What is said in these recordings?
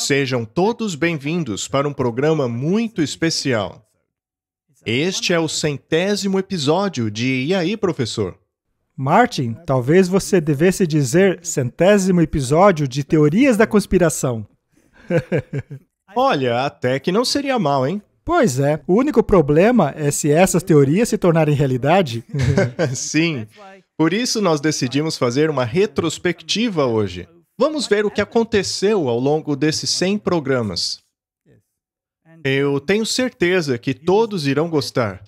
Sejam todos bem-vindos para um programa muito especial. Este é o 100º episódio de E aí, professor? Martin, talvez você devesse dizer 100º episódio de Teorias da Conspiração. Olha, até que não seria mal, hein? Pois é, o único problema é se essas teorias se tornarem realidade. Sim, por isso nós decidimos fazer uma retrospectiva hoje. Vamos ver o que aconteceu ao longo desses 100 programas. Eu tenho certeza que todos irão gostar.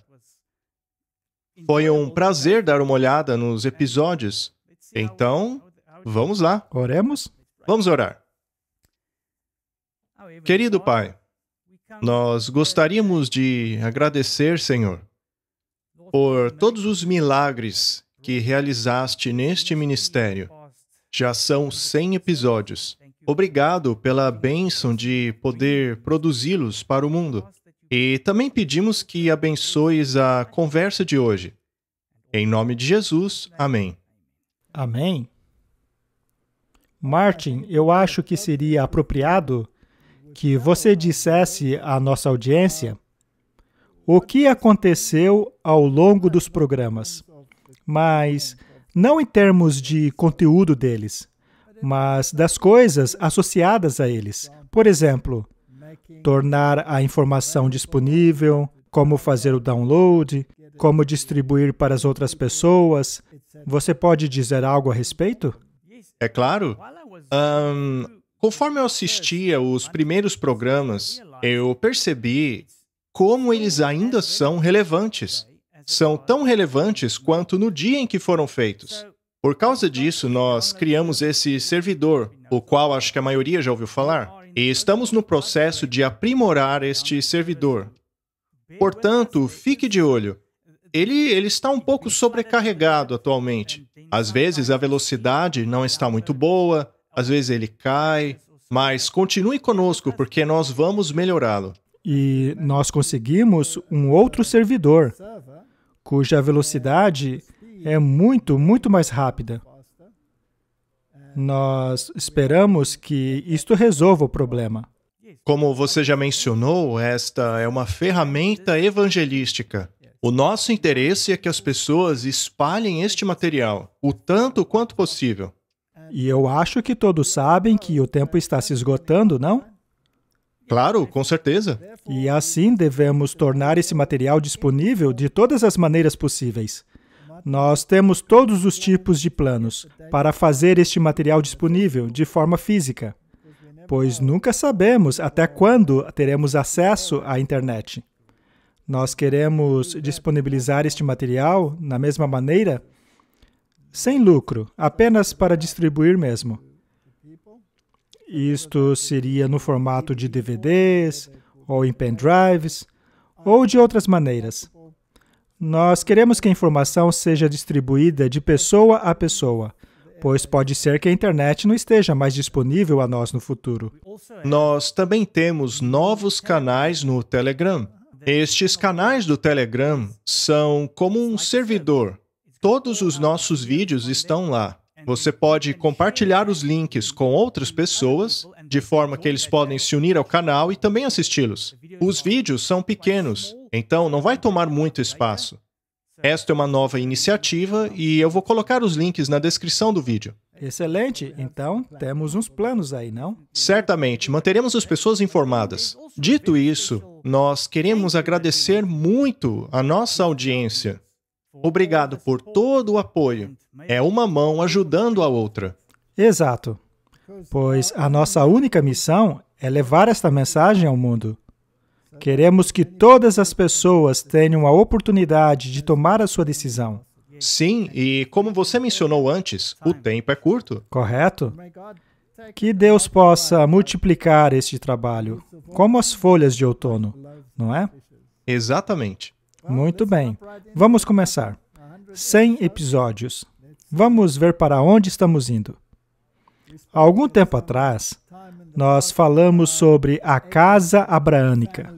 Foi um prazer dar uma olhada nos episódios. Então, vamos lá. Oremos? Vamos orar. Querido Pai, nós gostaríamos de agradecer, Senhor, por todos os milagres que realizaste neste ministério. Já são 100 episódios. Obrigado pela bênção de poder produzi-los para o mundo. E também pedimos que abençoes a conversa de hoje. Em nome de Jesus, amém. Amém. Martin, eu acho que seria apropriado que você dissesse à nossa audiência o que aconteceu ao longo dos programas, mas não em termos de conteúdo deles, mas das coisas associadas a eles. Por exemplo, tornar a informação disponível, como fazer o download, como distribuir para as outras pessoas. Você pode dizer algo a respeito? É claro. Conforme eu assistia os primeiros programas, eu percebi como eles ainda são relevantes. São tão relevantes quanto no dia em que foram feitos. Por causa disso, nós criamos esse servidor, o qual acho que a maioria já ouviu falar, e estamos no processo de aprimorar este servidor. Portanto, fique de olho. Ele está um pouco sobrecarregado atualmente. Às vezes a velocidade não está muito boa, às vezes ele cai, mas continue conosco porque nós vamos melhorá-lo. E nós conseguimos um outro servidor, cuja velocidade é muito mais rápida. Nós esperamos que isto resolva o problema. Como você já mencionou, esta é uma ferramenta evangelística. O nosso interesse é que as pessoas espalhem este material, o tanto quanto possível. E eu acho que todos sabem que o tempo está se esgotando, não? Claro, com certeza. E assim devemos tornar esse material disponível de todas as maneiras possíveis. Nós temos todos os tipos de planos para fazer este material disponível de forma física, pois nunca sabemos até quando teremos acesso à internet. Nós queremos disponibilizar este material na mesma maneira, sem lucro, apenas para distribuir mesmo. Isto seria no formato de DVDs, ou em pendrives, ou de outras maneiras. Nós queremos que a informação seja distribuída de pessoa a pessoa, pois pode ser que a internet não esteja mais disponível a nós no futuro. Nós também temos novos canais no Telegram. Estes canais do Telegram são como um servidor. Todos os nossos vídeos estão lá. Você pode compartilhar os links com outras pessoas, de forma que eles podem se unir ao canal e também assisti-los. Os vídeos são pequenos, então não vai tomar muito espaço. Esta é uma nova iniciativa e eu vou colocar os links na descrição do vídeo. Excelente! Então, temos uns planos aí, não? Certamente, manteremos as pessoas informadas. Dito isso, nós queremos agradecer muito a nossa audiência. Obrigado por todo o apoio. É uma mão ajudando a outra. Exato. Pois a nossa única missão é levar esta mensagem ao mundo. Queremos que todas as pessoas tenham a oportunidade de tomar a sua decisão. Sim, e como você mencionou antes, o tempo é curto. Correto? Que Deus possa multiplicar este trabalho, como as folhas de outono, não é? Exatamente. Muito bem. Vamos começar. 100 episódios. Vamos ver para onde estamos indo. Há algum tempo atrás, nós falamos sobre a Casa Abraânica.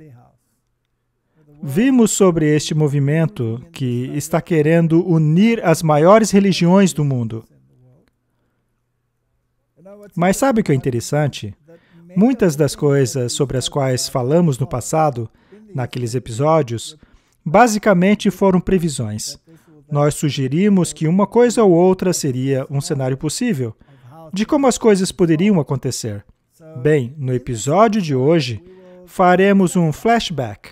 Vimos sobre este movimento que está querendo unir as maiores religiões do mundo. Mas sabe o que é interessante? Muitas das coisas sobre as quais falamos no passado, naqueles episódios, basicamente foram previsões. Nós sugerimos que uma coisa ou outra seria um cenário possível, de como as coisas poderiam acontecer. Bem, no episódio de hoje, faremos um flashback.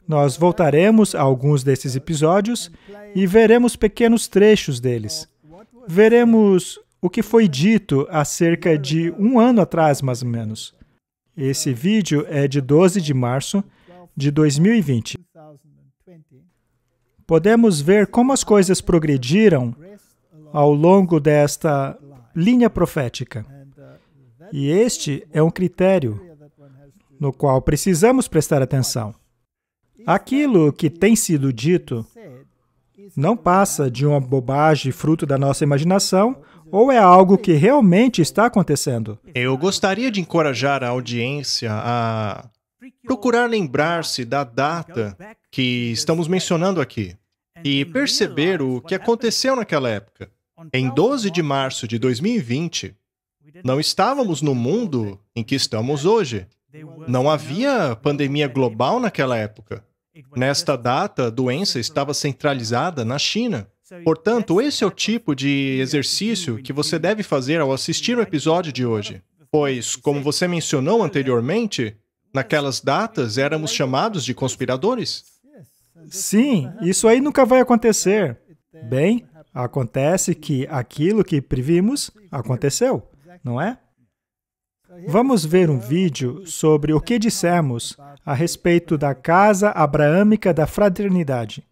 Nós voltaremos a alguns desses episódios e veremos pequenos trechos deles. Veremos o que foi dito há cerca de um ano atrás, mais ou menos. Esse vídeo é de 12 de março de 2020. Podemos ver como as coisas progrediram ao longo desta linha profética. E este é um critério no qual precisamos prestar atenção. Aquilo que tem sido dito não passa de uma bobagem fruto da nossa imaginação ou é algo que realmente está acontecendo. Eu gostaria de encorajar a audiência a procurar lembrar-se da data que estamos mencionando aqui e perceber o que aconteceu naquela época. Em 12 de março de 2020, não estávamos no mundo em que estamos hoje. Não havia pandemia global naquela época. Nesta data, a doença estava centralizada na China. Portanto, esse é o tipo de exercício que você deve fazer ao assistir o episódio de hoje. Pois, como você mencionou anteriormente, naquelas datas éramos chamados de conspiradores. Sim, isso aí nunca vai acontecer. Bem, acontece que aquilo que previmos aconteceu, não é? Vamos ver um vídeo sobre o que dissemos a respeito da Casa Abraâmica da Fraternidade.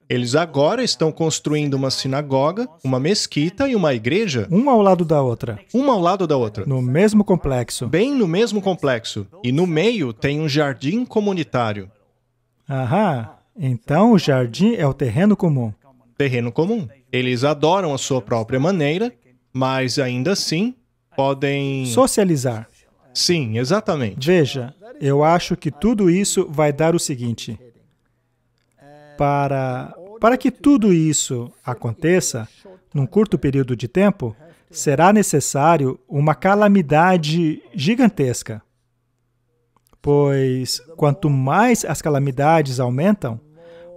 Eles agora estão construindo uma sinagoga, uma mesquita e uma igreja. Uma ao lado da outra. Uma ao lado da outra. No mesmo complexo. Bem no mesmo complexo. E no meio tem um jardim comunitário. Aham. Então o jardim é o terreno comum. Terreno comum. Eles adoram a sua própria maneira, mas ainda assim podem... socializar. Sim, exatamente. Veja, eu acho que tudo isso vai dar o seguinte. Para que tudo isso aconteça, num curto período de tempo, será necessário uma calamidade gigantesca. Pois, quanto mais as calamidades aumentam,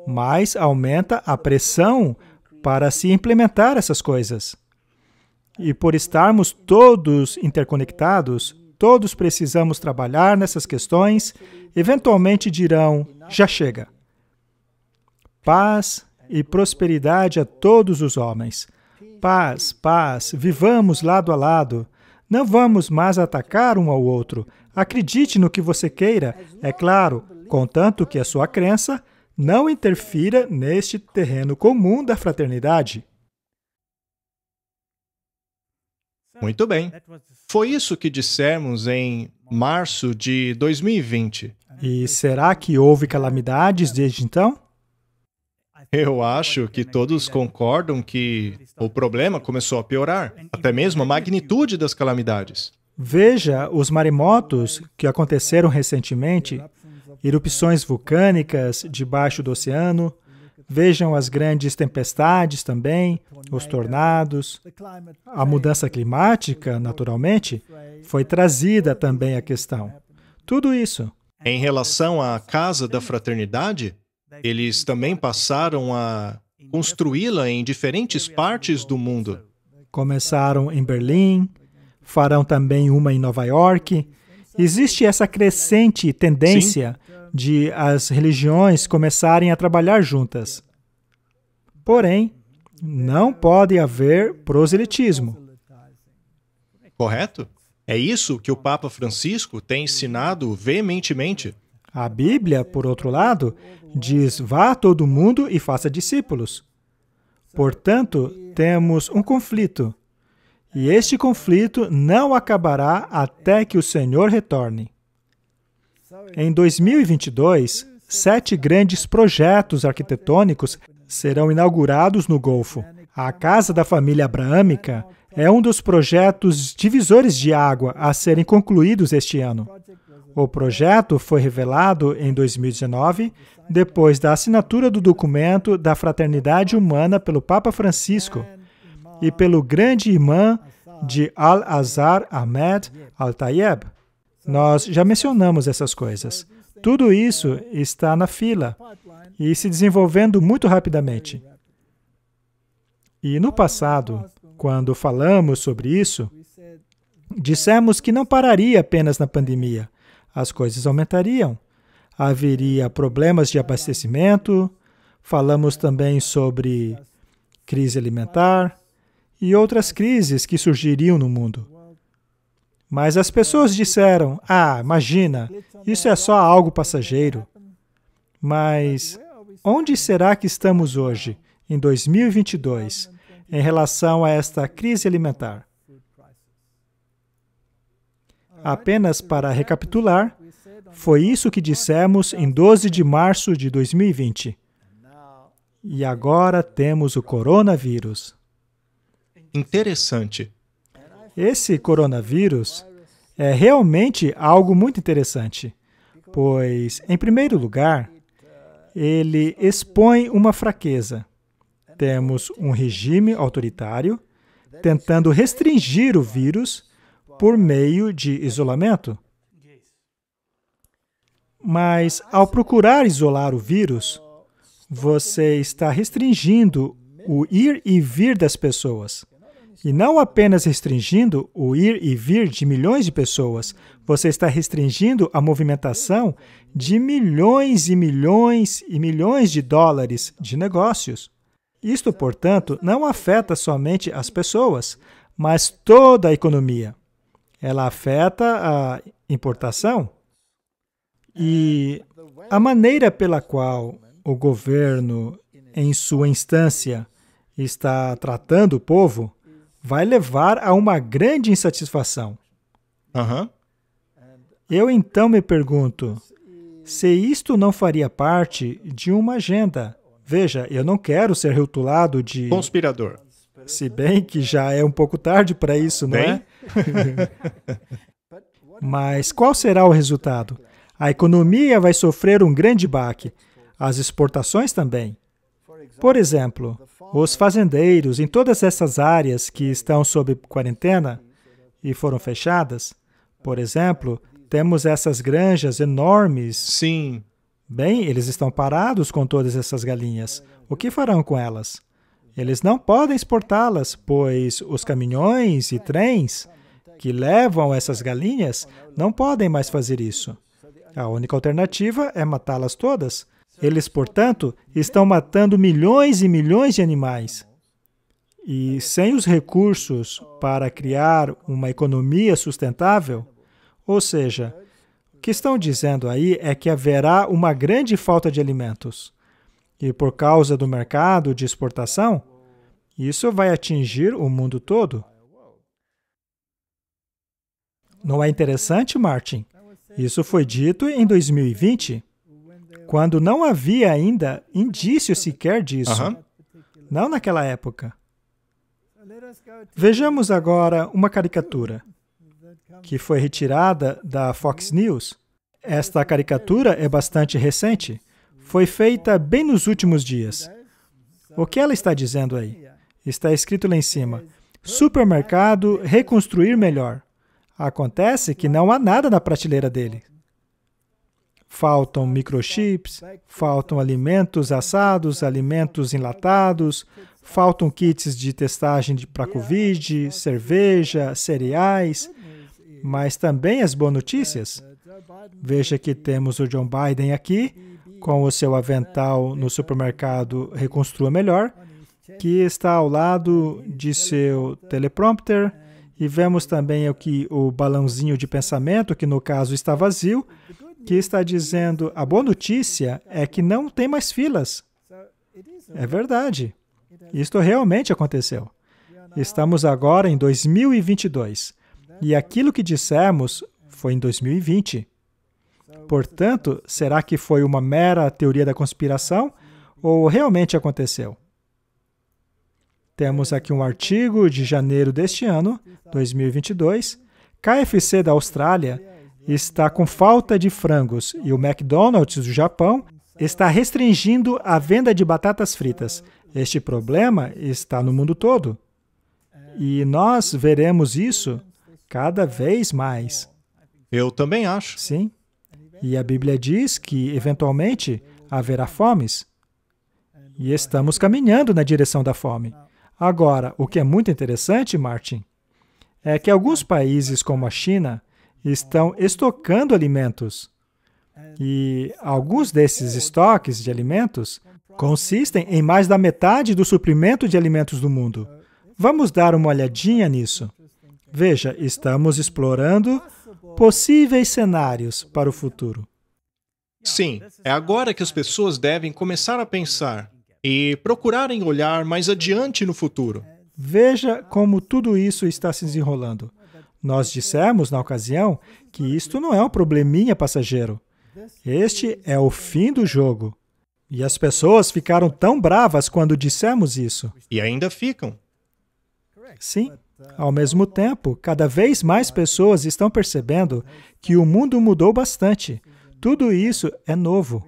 mais aumenta a pressão para se implementar essas coisas. E por estarmos todos interconectados, todos precisamos trabalhar nessas questões, eventualmente dirão, já chega. Paz e prosperidade a todos os homens. Paz, paz, vivamos lado a lado. Não vamos mais atacar um ao outro. Acredite no que você queira, é claro, contanto que a sua crença não interfira neste terreno comum da fraternidade. Muito bem. Foi isso que dissemos em março de 2020. E será que houve calamidades desde então? Eu acho que todos concordam que o problema começou a piorar, até mesmo a magnitude das calamidades. Veja os maremotos que aconteceram recentemente, erupções vulcânicas debaixo do oceano, vejam as grandes tempestades também, os tornados. A mudança climática, naturalmente, foi trazida também à questão. Tudo isso. Em relação à Casa da Fraternidade, eles também passaram a construí-la em diferentes partes do mundo. Começaram em Berlim, farão também uma em Nova York. Existe essa crescente tendência de as religiões começarem a trabalhar juntas. Porém, não pode haver proselitismo. Correto? É isso que o Papa Francisco tem ensinado veementemente. A Bíblia, por outro lado, diz, vá a todo mundo e faça discípulos. Portanto, temos um conflito. E este conflito não acabará até que o Senhor retorne. Em 2022, 7 grandes projetos arquitetônicos serão inaugurados no Golfo. A Casa da Família Abraâmica é um dos projetos divisores de água a serem concluídos este ano. O projeto foi revelado em 2019, depois da assinatura do documento da Fraternidade Humana pelo Papa Francisco e pelo grande imã de Al-Azhar Ahmed Al-Tayeb. Nós já mencionamos essas coisas. Tudo isso está na fila e se desenvolvendo muito rapidamente. E no passado, quando falamos sobre isso, dissemos que não pararia apenas na pandemia. As coisas aumentariam. Haveria problemas de abastecimento, falamos também sobre crise alimentar e outras crises que surgiriam no mundo. Mas as pessoas disseram, imagina, isso é só algo passageiro. Mas onde será que estamos hoje, em 2022, em relação a esta crise alimentar? Apenas para recapitular, foi isso que dissemos em 12 de março de 2020. E agora temos o coronavírus. Interessante. Esse coronavírus é realmente algo muito interessante, pois, em primeiro lugar, ele expõe uma fraqueza. Temos um regime autoritário tentando restringir o vírus por meio de isolamento. Mas, ao procurar isolar o vírus, você está restringindo o ir e vir das pessoas. E não apenas restringindo o ir e vir de milhões de pessoas, você está restringindo a movimentação de milhões e milhões e milhões de dólares de negócios. Isto, portanto, não afeta somente as pessoas, mas toda a economia. Ela afeta a importação. E a maneira pela qual o governo, em sua instância, está tratando o povo, vai levar a uma grande insatisfação. Eu então me pergunto, se isto não faria parte de uma agenda? Veja, eu não quero ser rotulado de conspirador. Se bem que já é um pouco tarde para isso, não é? Mas qual será o resultado? A economia vai sofrer um grande baque. As exportações também. Por exemplo, os fazendeiros em todas essas áreas que estão sob quarentena e foram fechadas, por exemplo, temos essas granjas enormes. Sim. Bem, eles estão parados com todas essas galinhas. O que farão com elas? Eles não podem exportá-las, pois os caminhões e trens que levam essas galinhas não podem mais fazer isso. A única alternativa é matá-las todas. Eles, portanto, estão matando milhões e milhões de animais. E sem os recursos para criar uma economia sustentável, ou seja, o que estão dizendo aí é que haverá uma grande falta de alimentos. E por causa do mercado de exportação, isso vai atingir o mundo todo. Não é interessante, Martin? Isso foi dito em 2020, quando não havia ainda indício sequer disso. Não naquela época. Vejamos agora uma caricatura que foi retirada da Fox News. Esta caricatura é bastante recente. Foi feita bem nos últimos dias. O que ela está dizendo aí? Está escrito lá em cima, supermercado reconstruir melhor. Acontece que não há nada na prateleira dele. Faltam microchips, faltam alimentos assados, alimentos enlatados, faltam kits de testagem para Covid, cerveja, cereais, mas também as boas notícias. Veja que temos o John Biden aqui, com o seu avental no supermercado Reconstrua Melhor, que está ao lado de seu teleprompter, e vemos também aqui o balãozinho de pensamento, que no caso está vazio, que está dizendo, a boa notícia é que não tem mais filas. É verdade. Isto realmente aconteceu. Estamos agora em 2022. E aquilo que dissemos foi em 2020. Portanto, será que foi uma mera teoria da conspiração ou realmente aconteceu? Temos aqui um artigo de janeiro deste ano, 2022. KFC da Austrália está com falta de frangos e o McDonald's do Japão está restringindo a venda de batatas fritas. Este problema está no mundo todo. E nós veremos isso cada vez mais. Eu também acho. Sim. E a Bíblia diz que, eventualmente, haverá fomes. E estamos caminhando na direção da fome. Agora, o que é muito interessante, Martin, é que alguns países, como a China, estão estocando alimentos. E alguns desses estoques de alimentos consistem em mais da metade do suprimento de alimentos do mundo. Vamos dar uma olhadinha nisso. Veja, estamos explorando possíveis cenários para o futuro. Sim, é agora que as pessoas devem começar a pensar e procurarem olhar mais adiante no futuro. Veja como tudo isso está se desenrolando. Nós dissemos, na ocasião, que isto não é um probleminha passageiro. Este é o fim do jogo. E as pessoas ficaram tão bravas quando dissemos isso. E ainda ficam. Sim. Ao mesmo tempo, cada vez mais pessoas estão percebendo que o mundo mudou bastante. Tudo isso é novo.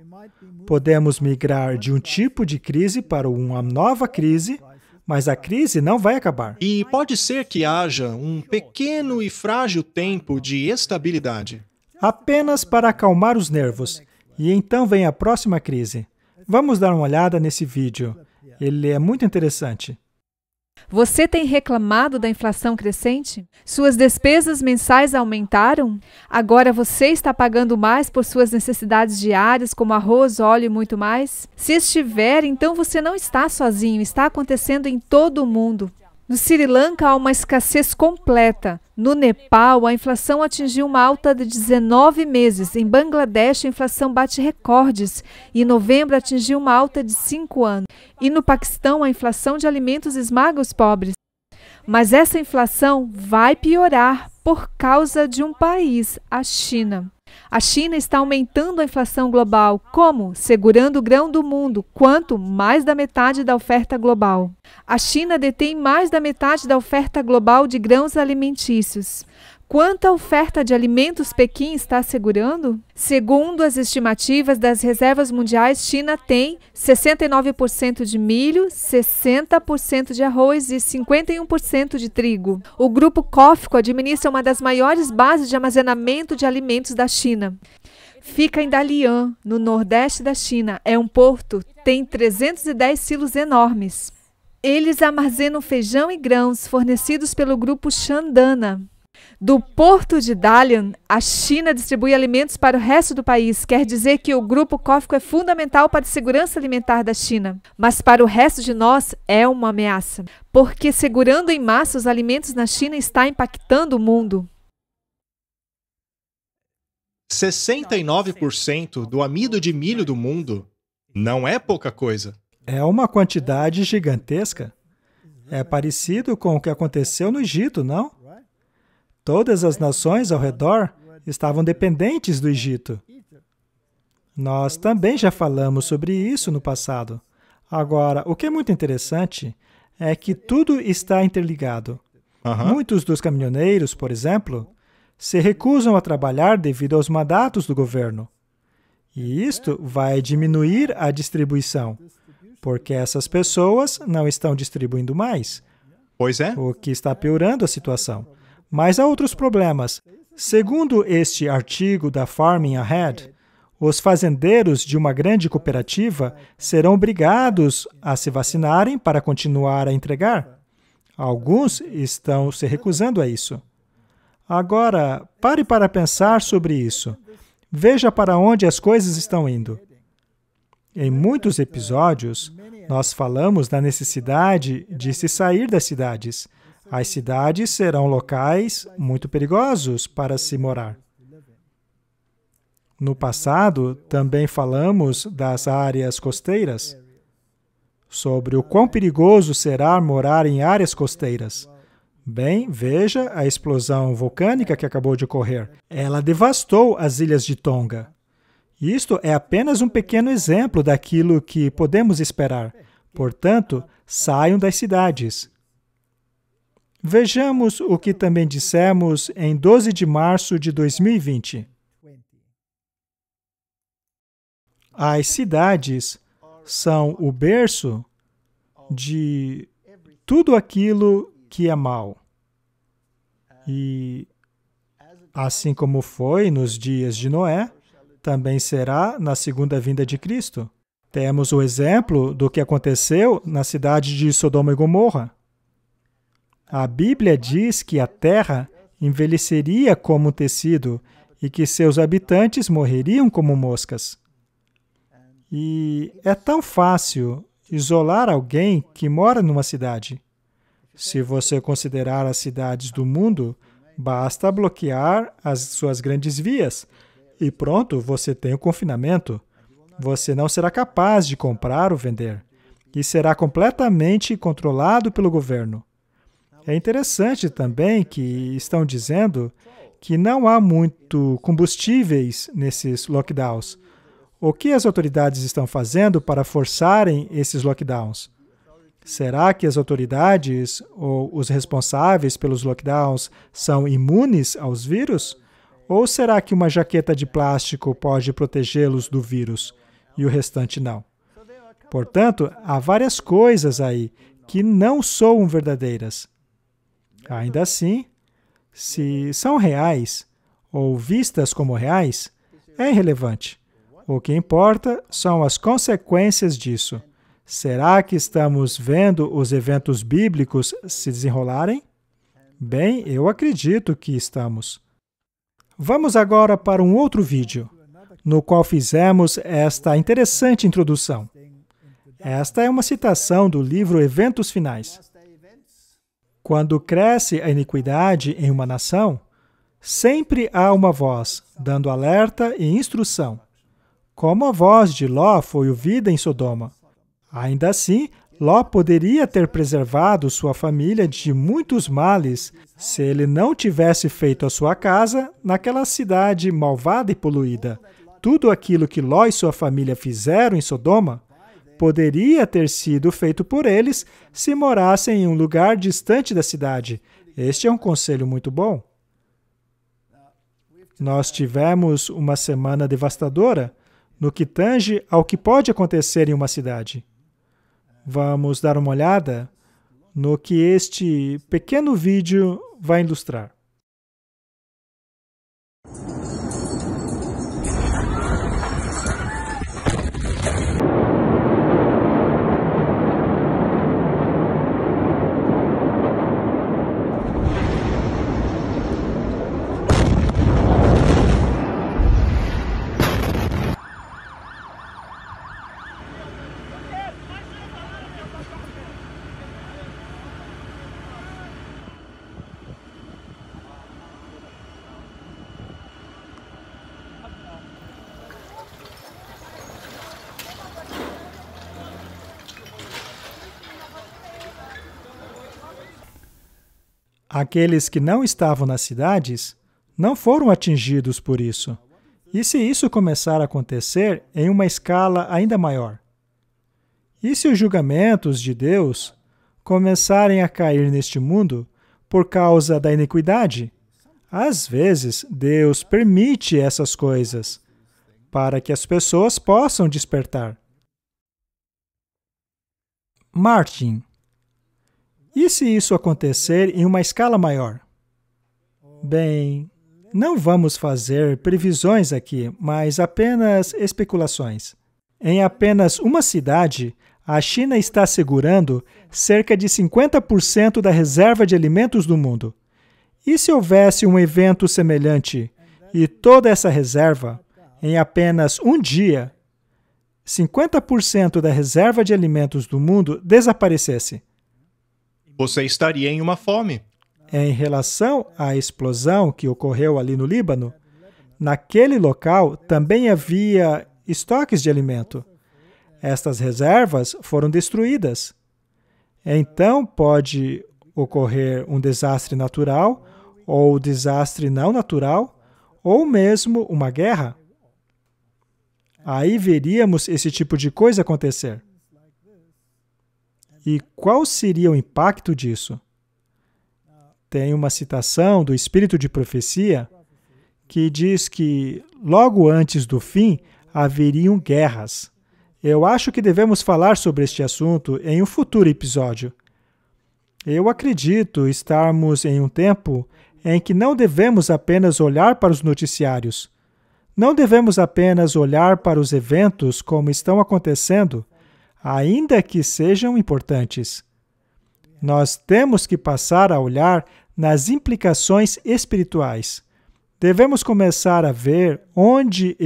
Podemos migrar de um tipo de crise para uma nova crise, mas a crise não vai acabar. E pode ser que haja um pequeno e frágil tempo de estabilidade. Apenas para acalmar os nervos. E então vem a próxima crise. Vamos dar uma olhada nesse vídeo. Ele é muito interessante. Você tem reclamado da inflação crescente? Suas despesas mensais aumentaram? Agora você está pagando mais por suas necessidades diárias, como arroz, óleo e muito mais? Se estiver, então você não está sozinho, está acontecendo em todo o mundo. No Sri Lanka há uma escassez completa. No Nepal, a inflação atingiu uma alta de 19 meses. Em Bangladesh, a inflação bate recordes. E em novembro atingiu uma alta de 5 anos. E no Paquistão, a inflação de alimentos esmaga os pobres. Mas essa inflação vai piorar por causa de um país, a China. A China está aumentando a inflação global. Como? Segurando o grão do mundo. Quanto? Mais da metade da oferta global. A China detém mais da metade da oferta global de grãos alimentícios. Quanta oferta de alimentos Pequim está segurando? Segundo as estimativas das reservas mundiais, China tem 69% de milho, 60% de arroz e 51% de trigo. O grupo COFCO administra uma das maiores bases de armazenamento de alimentos da China. Fica em Dalian, no nordeste da China. É um porto, tem 310 silos enormes. Eles armazenam feijão e grãos fornecidos pelo grupo Shandana. Do porto de Dalian, a China distribui alimentos para o resto do país. Quer dizer que o grupo COFCO é fundamental para a segurança alimentar da China. Mas para o resto de nós é uma ameaça. Porque segurando em massa os alimentos na China está impactando o mundo. 69% do amido de milho do mundo não é pouca coisa. É uma quantidade gigantesca. É parecido com o que aconteceu no Egito, não? Todas as nações ao redor estavam dependentes do Egito. Nós também já falamos sobre isso no passado. Agora, o que é muito interessante é que tudo está interligado. Muitos dos caminhoneiros, por exemplo, se recusam a trabalhar devido aos mandatos do governo. E isto vai diminuir a distribuição, porque essas pessoas não estão distribuindo mais. Pois é. O que está piorando a situação. Mas há outros problemas. Segundo este artigo da Farming Ahead, os fazendeiros de uma grande cooperativa serão obrigados a se vacinarem para continuar a entregar. Alguns estão se recusando a isso. Agora, pare para pensar sobre isso. Veja para onde as coisas estão indo. Em muitos episódios, nós falamos da necessidade de se sair das cidades. As cidades serão locais muito perigosos para se morar. No passado, também falamos das áreas costeiras, sobre o quão perigoso será morar em áreas costeiras. Bem, veja a explosão vulcânica que acabou de ocorrer. Ela devastou as ilhas de Tonga. Isto é apenas um pequeno exemplo daquilo que podemos esperar. Portanto, saiam das cidades. Vejamos o que também dissemos em 12 de março de 2020. As cidades são o berço de tudo aquilo que é mau. E assim como foi nos dias de Noé, também será na segunda vinda de Cristo. Temos o exemplo do que aconteceu na cidade de Sodoma e Gomorra. A Bíblia diz que a terra envelheceria como um tecido e que seus habitantes morreriam como moscas. E é tão fácil isolar alguém que mora numa cidade. Se você considerar as cidades do mundo, basta bloquear as suas grandes vias e pronto, você tem o confinamento. Você não será capaz de comprar ou vender e será completamente controlado pelo governo. É interessante também que estão dizendo que não há muito combustíveis nesses lockdowns. O que as autoridades estão fazendo para forçarem esses lockdowns? Será que as autoridades ou os responsáveis pelos lockdowns são imunes aos vírus? Ou será que uma jaqueta de plástico pode protegê-los do vírus e o restante não? Portanto, há várias coisas aí que não soam verdadeiras. Ainda assim, se são reais ou vistas como reais, é irrelevante. O que importa são as consequências disso. Será que estamos vendo os eventos bíblicos se desenrolarem? Bem, eu acredito que estamos. Vamos agora para um outro vídeo, no qual fizemos esta interessante introdução. Esta é uma citação do livro Eventos Finais. Quando cresce a iniquidade em uma nação, sempre há uma voz, dando alerta e instrução. Como a voz de Ló foi ouvida em Sodoma. Ainda assim, Ló poderia ter preservado sua família de muitos males se ele não tivesse feito a sua casa naquela cidade malvada e poluída. Tudo aquilo que Ló e sua família fizeram em Sodoma poderia ter sido feito por eles se morassem em um lugar distante da cidade. Este é um conselho muito bom. Nós tivemos uma semana devastadora no que tange ao que pode acontecer em uma cidade. Vamos dar uma olhada no que este pequeno vídeo vai ilustrar. Aqueles que não estavam nas cidades não foram atingidos por isso. E se isso começar a acontecer em uma escala ainda maior? E se os julgamentos de Deus começarem a cair neste mundo por causa da iniquidade? Às vezes, Deus permite essas coisas para que as pessoas possam despertar. Martin, e se isso acontecer em uma escala maior? Bem, não vamos fazer previsões aqui, mas apenas especulações. Em apenas uma cidade, a China está segurando cerca de 50% da reserva de alimentos do mundo. E se houvesse um evento semelhante e toda essa reserva, em apenas um dia, 50% da reserva de alimentos do mundo desaparecesse? Você estaria em uma fome. Em relação à explosão que ocorreu ali no Líbano, naquele local também havia estoques de alimento. Estas reservas foram destruídas. Então, pode ocorrer um desastre natural, ou desastre não natural, ou mesmo uma guerra. Aí veríamos esse tipo de coisa acontecer. E qual seria o impacto disso? Tem uma citação do Espírito de Profecia que diz que logo antes do fim haveriam guerras. Eu acho que devemos falar sobre este assunto em um futuro episódio. Eu acredito estarmos em um tempo em que não devemos apenas olhar para os noticiários. Não devemos apenas olhar para os eventos como estão acontecendo, ainda que sejam importantes. Nós temos que passar a olhar nas implicações espirituais. Devemos começar a ver onde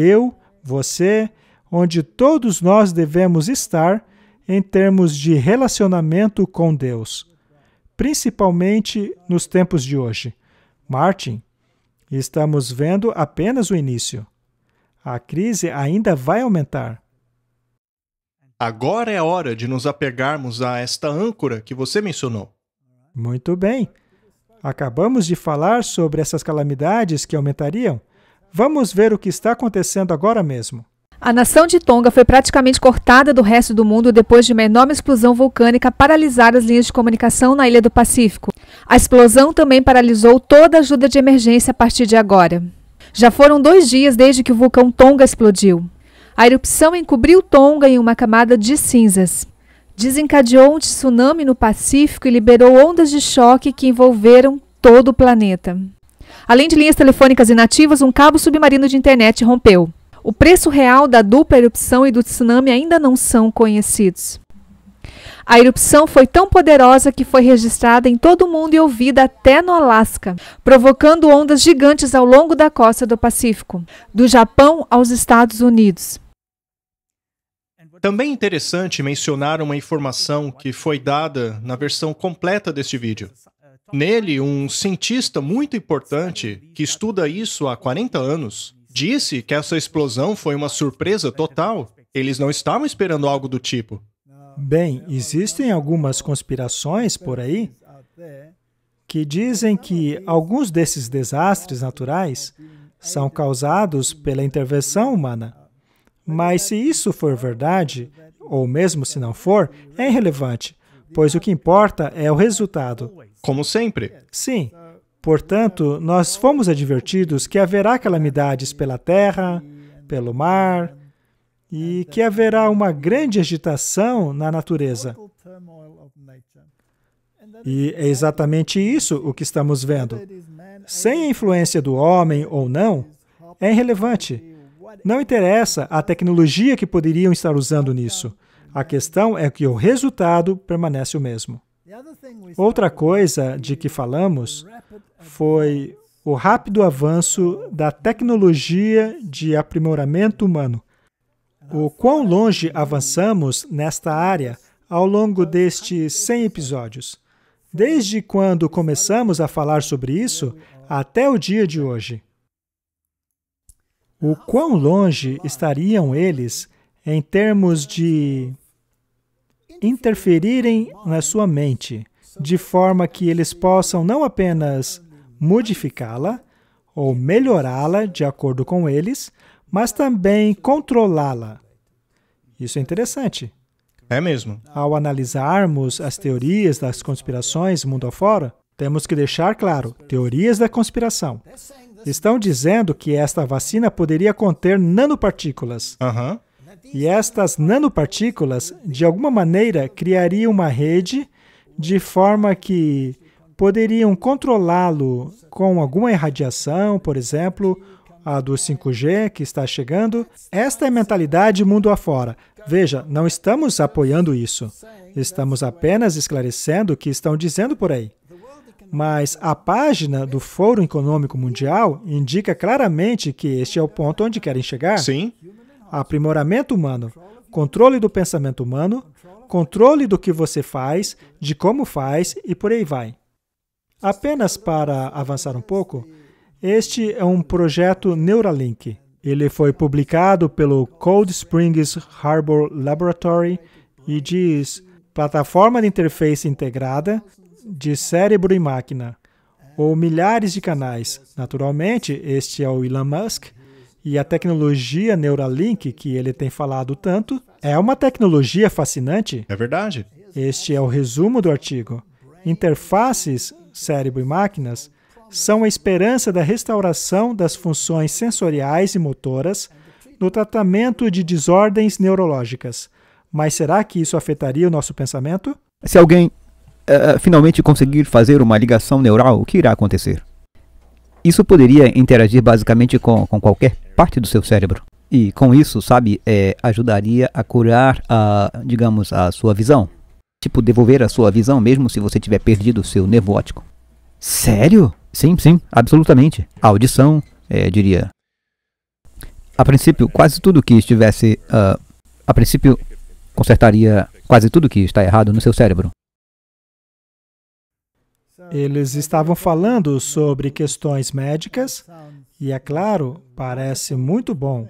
você, onde todos nós devemos estar em termos de relacionamento com Deus, principalmente nos tempos de hoje. Martin, estamos vendo apenas o início. A crise ainda vai aumentar. Agora é a hora de nos apegarmos a esta âncora que você mencionou. Muito bem. Acabamos de falar sobre essas calamidades que aumentariam. Vamos ver o que está acontecendo agora mesmo. A nação de Tonga foi praticamente cortada do resto do mundo depois de uma enorme explosão vulcânica paralisar as linhas de comunicação na ilha do Pacífico. A explosão também paralisou toda a ajuda de emergência a partir de agora. Já foram 2 dias desde que o vulcão Tonga explodiu. A erupção encobriu Tonga em uma camada de cinzas. Desencadeou um tsunami no Pacífico e liberou ondas de choque que envolveram todo o planeta. Além de linhas telefônicas inativas, um cabo submarino de internet rompeu. O preço real da dupla erupção e do tsunami ainda não são conhecidos. A erupção foi tão poderosa que foi registrada em todo o mundo e ouvida até no Alasca, provocando ondas gigantes ao longo da costa do Pacífico, do Japão aos Estados Unidos. Também é interessante mencionar uma informação que foi dada na versão completa deste vídeo. Nele, um cientista muito importante, que estuda isso há 40 anos, disse que essa explosão foi uma surpresa total. Eles não estavam esperando algo do tipo. Bem, existem algumas conspirações por aí que dizem que alguns desses desastres naturais são causados pela intervenção humana. Mas se isso for verdade, ou mesmo se não for, é irrelevante, pois o que importa é o resultado. Como sempre. Sim. Portanto, nós fomos advertidos que haverá calamidades pela terra, pelo mar, e que haverá uma grande agitação na natureza. E é exatamente isso o que estamos vendo. Sem a influência do homem ou não, é irrelevante. Não interessa a tecnologia que poderiam estar usando nisso. A questão é que o resultado permanece o mesmo. Outra coisa de que falamos foi o rápido avanço da tecnologia de aprimoramento humano. O quão longe avançamos nesta área ao longo destes 100 episódios. Desde quando começamos a falar sobre isso até o dia de hoje. O quão longe estariam eles em termos de interferirem na sua mente, de forma que eles possam não apenas modificá-la ou melhorá-la de acordo com eles, mas também controlá-la. Isso é interessante. É mesmo. Ao analisarmos as teorias das conspirações mundo afora, temos que deixar claro, teorias da conspiração. Estão dizendo que esta vacina poderia conter nanopartículas. E estas nanopartículas, de alguma maneira, criariam uma rede de forma que poderiam controlá-lo com alguma irradiação, por exemplo, a do 5G que está chegando. Esta é a mentalidade mundo afora. Veja, não estamos apoiando isso. Estamos apenas esclarecendo o que estão dizendo por aí. Mas a página do Fórum Econômico Mundial indica claramente que este é o ponto onde querem chegar. Sim. Aprimoramento humano, controle do pensamento humano, controle do que você faz, de como faz e por aí vai. Apenas para avançar um pouco, este é um projeto Neuralink. Ele foi publicado pelo Cold Springs Harbor Laboratory e diz plataforma de interface integrada de cérebro e máquina, ou milhares de canais. Naturalmente, este é o Elon Musk, e a tecnologia Neuralink, que ele tem falado tanto, é uma tecnologia fascinante. É verdade. Este é o resumo do artigo. Interfaces, cérebro e máquinas, são a esperança da restauração das funções sensoriais e motoras no tratamento de desordens neurológicas. Mas será que isso afetaria o nosso pensamento? Se alguém finalmente conseguir fazer uma ligação neural, o que irá acontecer? Isso poderia interagir basicamente com qualquer parte do seu cérebro. E com isso, sabe, ajudaria a curar, digamos, a sua visão. Tipo, devolver a sua visão mesmo se você tiver perdido o seu nervo óptico. Sério? Sim, absolutamente. A audição, diria... A princípio, quase tudo que estivesse... a princípio, consertaria quase tudo que está errado no seu cérebro. Eles estavam falando sobre questões médicas e, é claro, parece muito bom.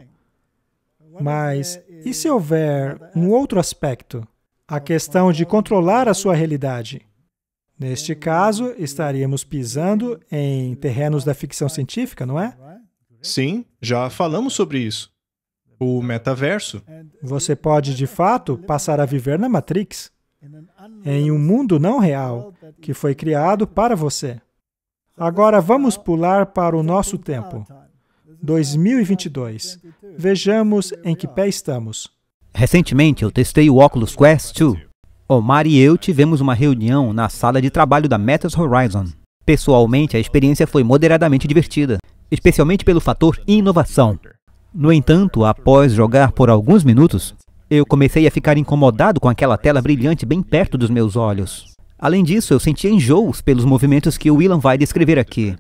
Mas e se houver um outro aspecto? A questão de controlar a sua realidade. Neste caso, estaríamos pisando em terrenos da ficção científica, não é? Sim, já falamos sobre isso. O metaverso. Você pode, de fato, passar a viver na Matrix, em um mundo não real, que foi criado para você. Agora vamos pular para o nosso tempo. 2022. Vejamos em que pé estamos. Recentemente, eu testei o Oculus Quest 2. Omar e eu tivemos uma reunião na sala de trabalho da Metas Horizon. Pessoalmente, a experiência foi moderadamente divertida, especialmente pelo fator inovação. No entanto, após jogar por alguns minutos, eu comecei a ficar incomodado com aquela tela brilhante bem perto dos meus olhos. Além disso, eu sentia enjoos pelos movimentos que o Willan vai descrever aqui.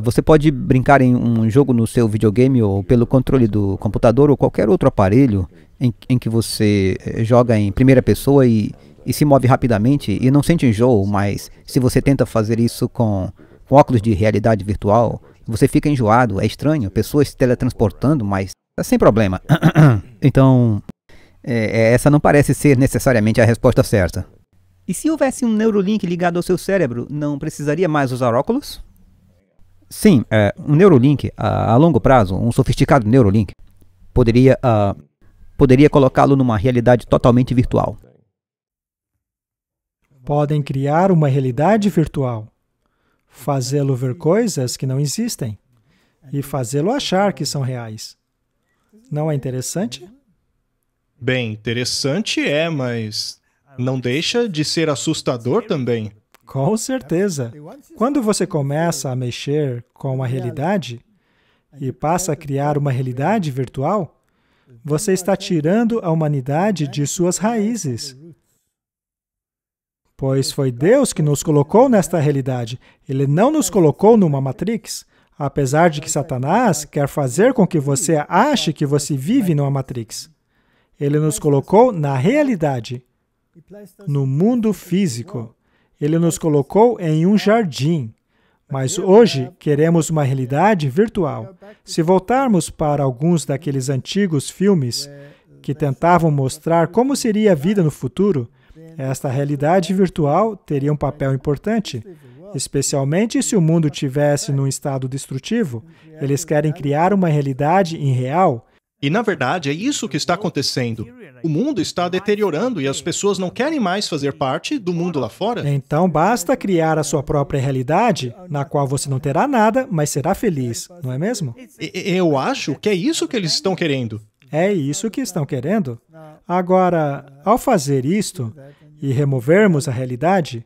Você pode brincar em um jogo no seu videogame ou pelo controle do computador ou qualquer outro aparelho em que você joga em primeira pessoa e se move rapidamente e não sente enjoo, mas se você tenta fazer isso com óculos de realidade virtual, você fica enjoado, é estranho, pessoas se teletransportando, mas sem problema. Então, essa não parece ser necessariamente a resposta certa. E se houvesse um Neurolink ligado ao seu cérebro, não precisaria mais usar óculos? Sim, um Neurolink, a longo prazo, um sofisticado Neurolink, poderia colocá-lo numa realidade totalmente virtual. Podem criar uma realidade virtual, fazê-lo ver coisas que não existem e fazê-lo achar que são reais. Não é interessante? Bem, interessante mas não deixa de ser assustador também. Com certeza. Quando você começa a mexer com a realidade e passa a criar uma realidade virtual, você está tirando a humanidade de suas raízes. Pois foi Deus que nos colocou nesta realidade. Ele não nos colocou numa Matrix, apesar de que Satanás quer fazer com que você ache que você vive numa Matrix. Ele nos colocou na realidade, no mundo físico. Ele nos colocou em um jardim, mas hoje queremos uma realidade virtual. Se voltarmos para alguns daqueles antigos filmes que tentavam mostrar como seria a vida no futuro, esta realidade virtual teria um papel importante, especialmente se o mundo estivesse num estado destrutivo. Eles querem criar uma realidade irreal. E, na verdade, é isso que está acontecendo. O mundo está deteriorando e as pessoas não querem mais fazer parte do mundo lá fora. Então, basta criar a sua própria realidade, na qual você não terá nada, mas será feliz, não é mesmo? Eu acho que é isso que eles estão querendo. É isso que estão querendo. Agora, ao fazer isto e removermos a realidade,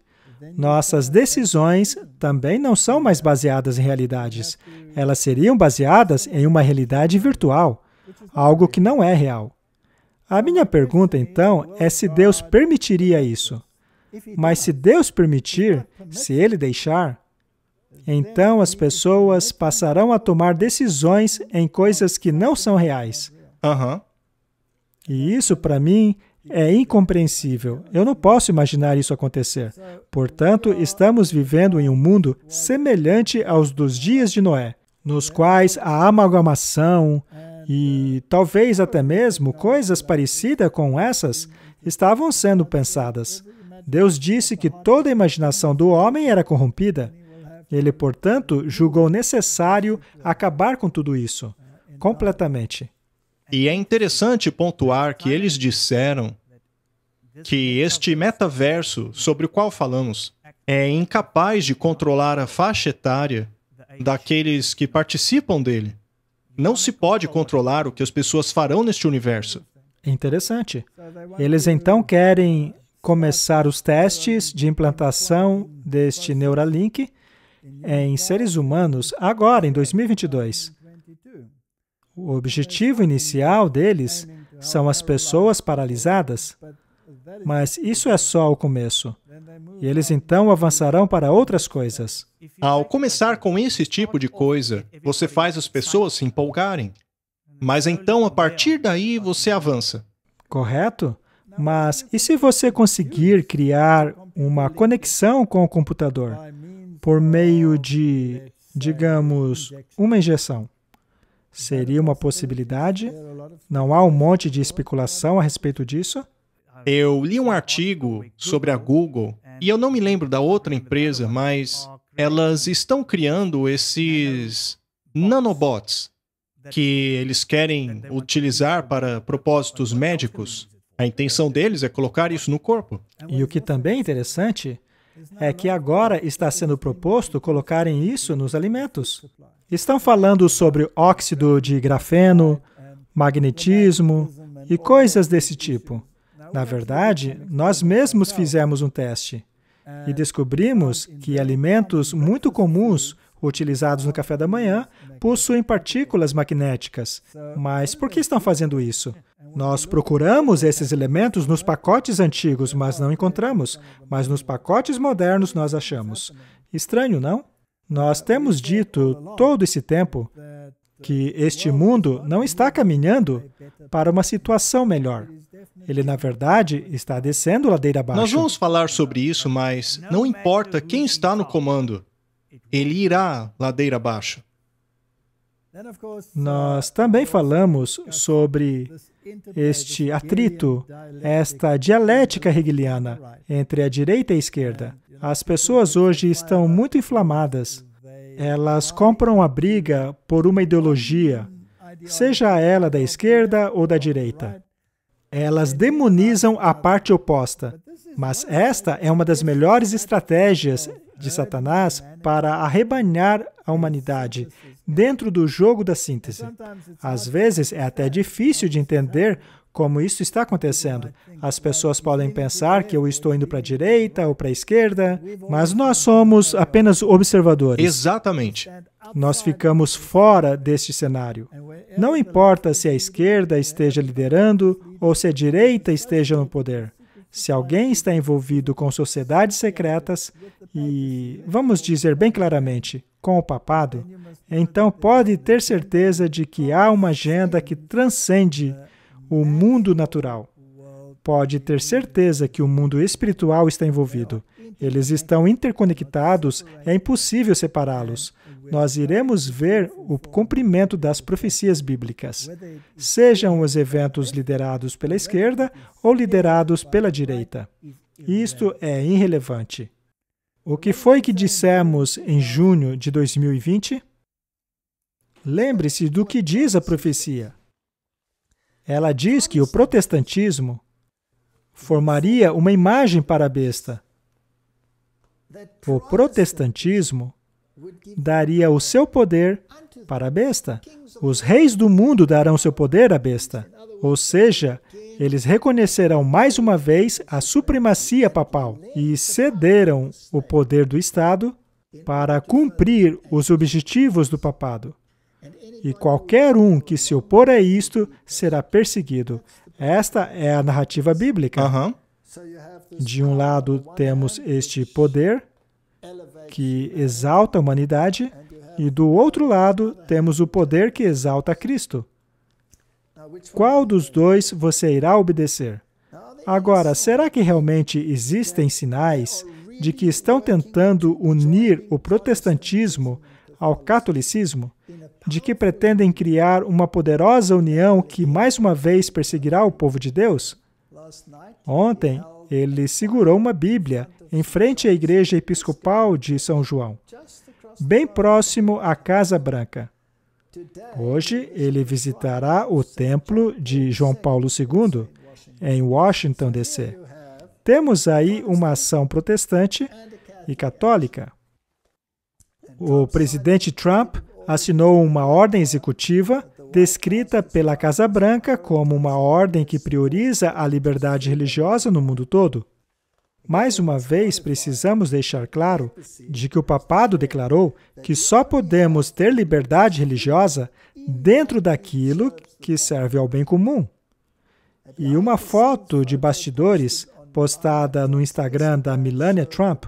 nossas decisões também não são mais baseadas em realidades. Elas seriam baseadas em uma realidade virtual, algo que não é real. A minha pergunta, então, é se Deus permitiria isso. Mas se Deus permitir, se Ele deixar, então as pessoas passarão a tomar decisões em coisas que não são reais. E isso, para mim, é incompreensível. Eu não posso imaginar isso acontecer. Portanto, estamos vivendo em um mundo semelhante aos dos dias de Noé, nos quais a amalgamação e talvez até mesmo coisas parecidas com essas estavam sendo pensadas. Deus disse que toda a imaginação do homem era corrompida. Ele, portanto, julgou necessário acabar com tudo isso, completamente. E é interessante pontuar que eles disseram que este metaverso sobre o qual falamos é incapaz de controlar a faixa etária daqueles que participam dele. Não se pode controlar o que as pessoas farão neste universo. Interessante. Eles então querem começar os testes de implantação deste Neuralink em seres humanos agora, em 2022. O objetivo inicial deles são as pessoas paralisadas, mas isso é só o começo. E eles então avançarão para outras coisas. Ao começar com esse tipo de coisa, você faz as pessoas se empolgarem. Mas então, a partir daí, você avança. Correto? Mas e se você conseguir criar uma conexão com o computador por meio de, digamos, uma injeção? Seria uma possibilidade? Não há um monte de especulação a respeito disso? Eu li um artigo sobre a Google, e eu não me lembro da outra empresa, mas elas estão criando esses nanobots que eles querem utilizar para propósitos médicos. A intenção deles é colocar isso no corpo. E o que também é interessante é que agora está sendo proposto colocarem isso nos alimentos. Estão falando sobre óxido de grafeno, magnetismo e coisas desse tipo. Na verdade, nós mesmos fizemos um teste e descobrimos que alimentos muito comuns utilizados no café da manhã possuem partículas magnéticas. Mas por que estão fazendo isso? Nós procuramos esses elementos nos pacotes antigos, mas não encontramos. Mas nos pacotes modernos nós achamos. Estranho, não? Nós temos dito todo esse tempo que este mundo não está caminhando para uma situação melhor. Ele, na verdade, está descendo ladeira abaixo. Nós vamos falar sobre isso, mas não importa quem está no comando, ele irá ladeira abaixo. Nós também falamos sobre este atrito, esta dialética hegeliana entre a direita e a esquerda. As pessoas hoje estão muito inflamadas. Elas compram a briga por uma ideologia, seja ela da esquerda ou da direita. Elas demonizam a parte oposta. Mas esta é uma das melhores estratégias de Satanás para arrebanhar a humanidade dentro do jogo da síntese. Às vezes é até difícil de entender como isso está acontecendo. As pessoas podem pensar que eu estou indo para a direita ou para a esquerda, mas nós somos apenas observadores. Exatamente. Nós ficamos fora deste cenário. Não importa se a esquerda esteja liderando ou se a direita esteja no poder. Se alguém está envolvido com sociedades secretas e, vamos dizer bem claramente, com o papado, então pode ter certeza de que há uma agenda que transcende o mundo natural. Pode ter certeza que o mundo espiritual está envolvido. Eles estão interconectados, é impossível separá-los. Nós iremos ver o cumprimento das profecias bíblicas, sejam os eventos liderados pela esquerda ou liderados pela direita. Isto é irrelevante. O que foi que dissemos em junho de 2020? Lembre-se do que diz a profecia. Ela diz que o protestantismo formaria uma imagem para a besta. O protestantismo daria o seu poder para a besta. Os reis do mundo darão seu poder à besta. Ou seja, eles reconhecerão mais uma vez a supremacia papal e cederam o poder do Estado para cumprir os objetivos do papado. E qualquer um que se opor a isto será perseguido. Esta é a narrativa bíblica. De um lado, temos este poder que exalta a humanidade, e do outro lado, temos o poder que exalta a Cristo. Qual dos dois você irá obedecer? Agora, será que realmente existem sinais de que estão tentando unir o protestantismo ao catolicismo? De que pretendem criar uma poderosa união que, mais uma vez, perseguirá o povo de Deus? Ontem, ele segurou uma Bíblia em frente à Igreja Episcopal de São João, bem próximo à Casa Branca. Hoje, ele visitará o templo de João Paulo II, em Washington, D.C. Temos aí uma ação protestante e católica. O presidente Trump assinou uma ordem executiva descrita pela Casa Branca como uma ordem que prioriza a liberdade religiosa no mundo todo. Mais uma vez, precisamos deixar claro de que o papado declarou que só podemos ter liberdade religiosa dentro daquilo que serve ao bem comum. E uma foto de bastidores postada no Instagram da Melania Trump,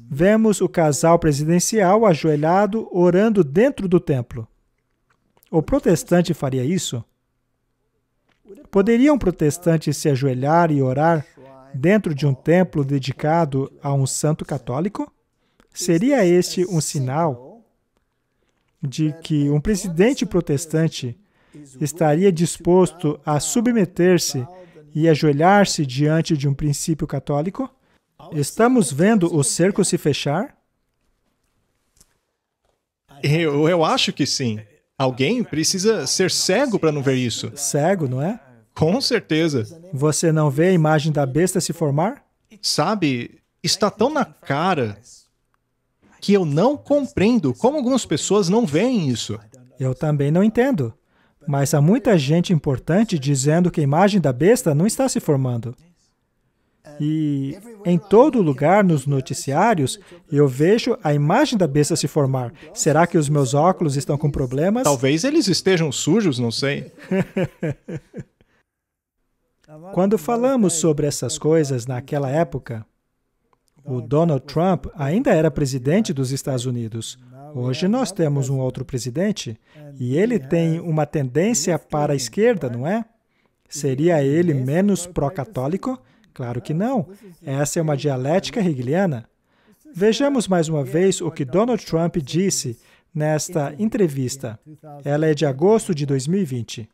vemos o casal presidencial ajoelhado orando dentro do templo. O protestante faria isso? Poderia um protestante se ajoelhar e orar dentro de um templo dedicado a um santo católico? Seria este um sinal de que um presidente protestante estaria disposto a submeter-se e ajoelhar-se diante de um princípio católico? Estamos vendo o cerco se fechar? Eu acho que sim. Alguém precisa ser cego para não ver isso. Cego, não é? Com certeza. Você não vê a imagem da besta se formar? Sabe, está tão na cara que eu não compreendo como algumas pessoas não veem isso. Eu também não entendo. Mas há muita gente importante dizendo que a imagem da besta não está se formando. E em todo lugar nos noticiários, eu vejo a imagem da besta se formar. Será que os meus óculos estão com problemas? Talvez eles estejam sujos, não sei. Quando falamos sobre essas coisas naquela época, o Donald Trump ainda era presidente dos Estados Unidos. Hoje nós temos um outro presidente e ele tem uma tendência para a esquerda, não é? Seria ele menos pró-católico? Claro que não. Essa é uma dialética hegeliana. Vejamos mais uma vez o que Donald Trump disse nesta entrevista. Ela é de agosto de 2020.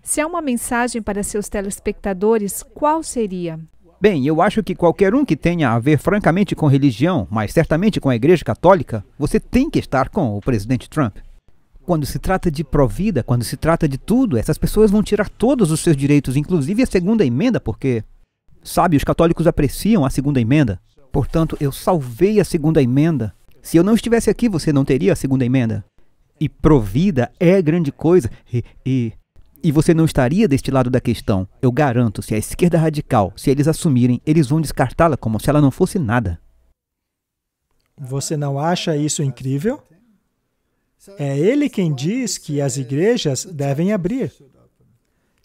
Se há uma mensagem para seus telespectadores, qual seria? Bem, eu acho que qualquer um que tenha a ver francamente com religião, mas certamente com a Igreja Católica, você tem que estar com o presidente Trump. Quando se trata de pró-vida, quando se trata de tudo, essas pessoas vão tirar todos os seus direitos, inclusive a segunda emenda, porque, sabe, os católicos apreciam a segunda emenda. Portanto, eu salvei a segunda emenda. Se eu não estivesse aqui, você não teria a segunda emenda. E pró-vida é grande coisa. E você não estaria deste lado da questão. Eu garanto, se a esquerda radical, se eles assumirem, eles vão descartá-la como se ela não fosse nada. Você não acha isso incrível? É ele quem diz que as igrejas devem abrir.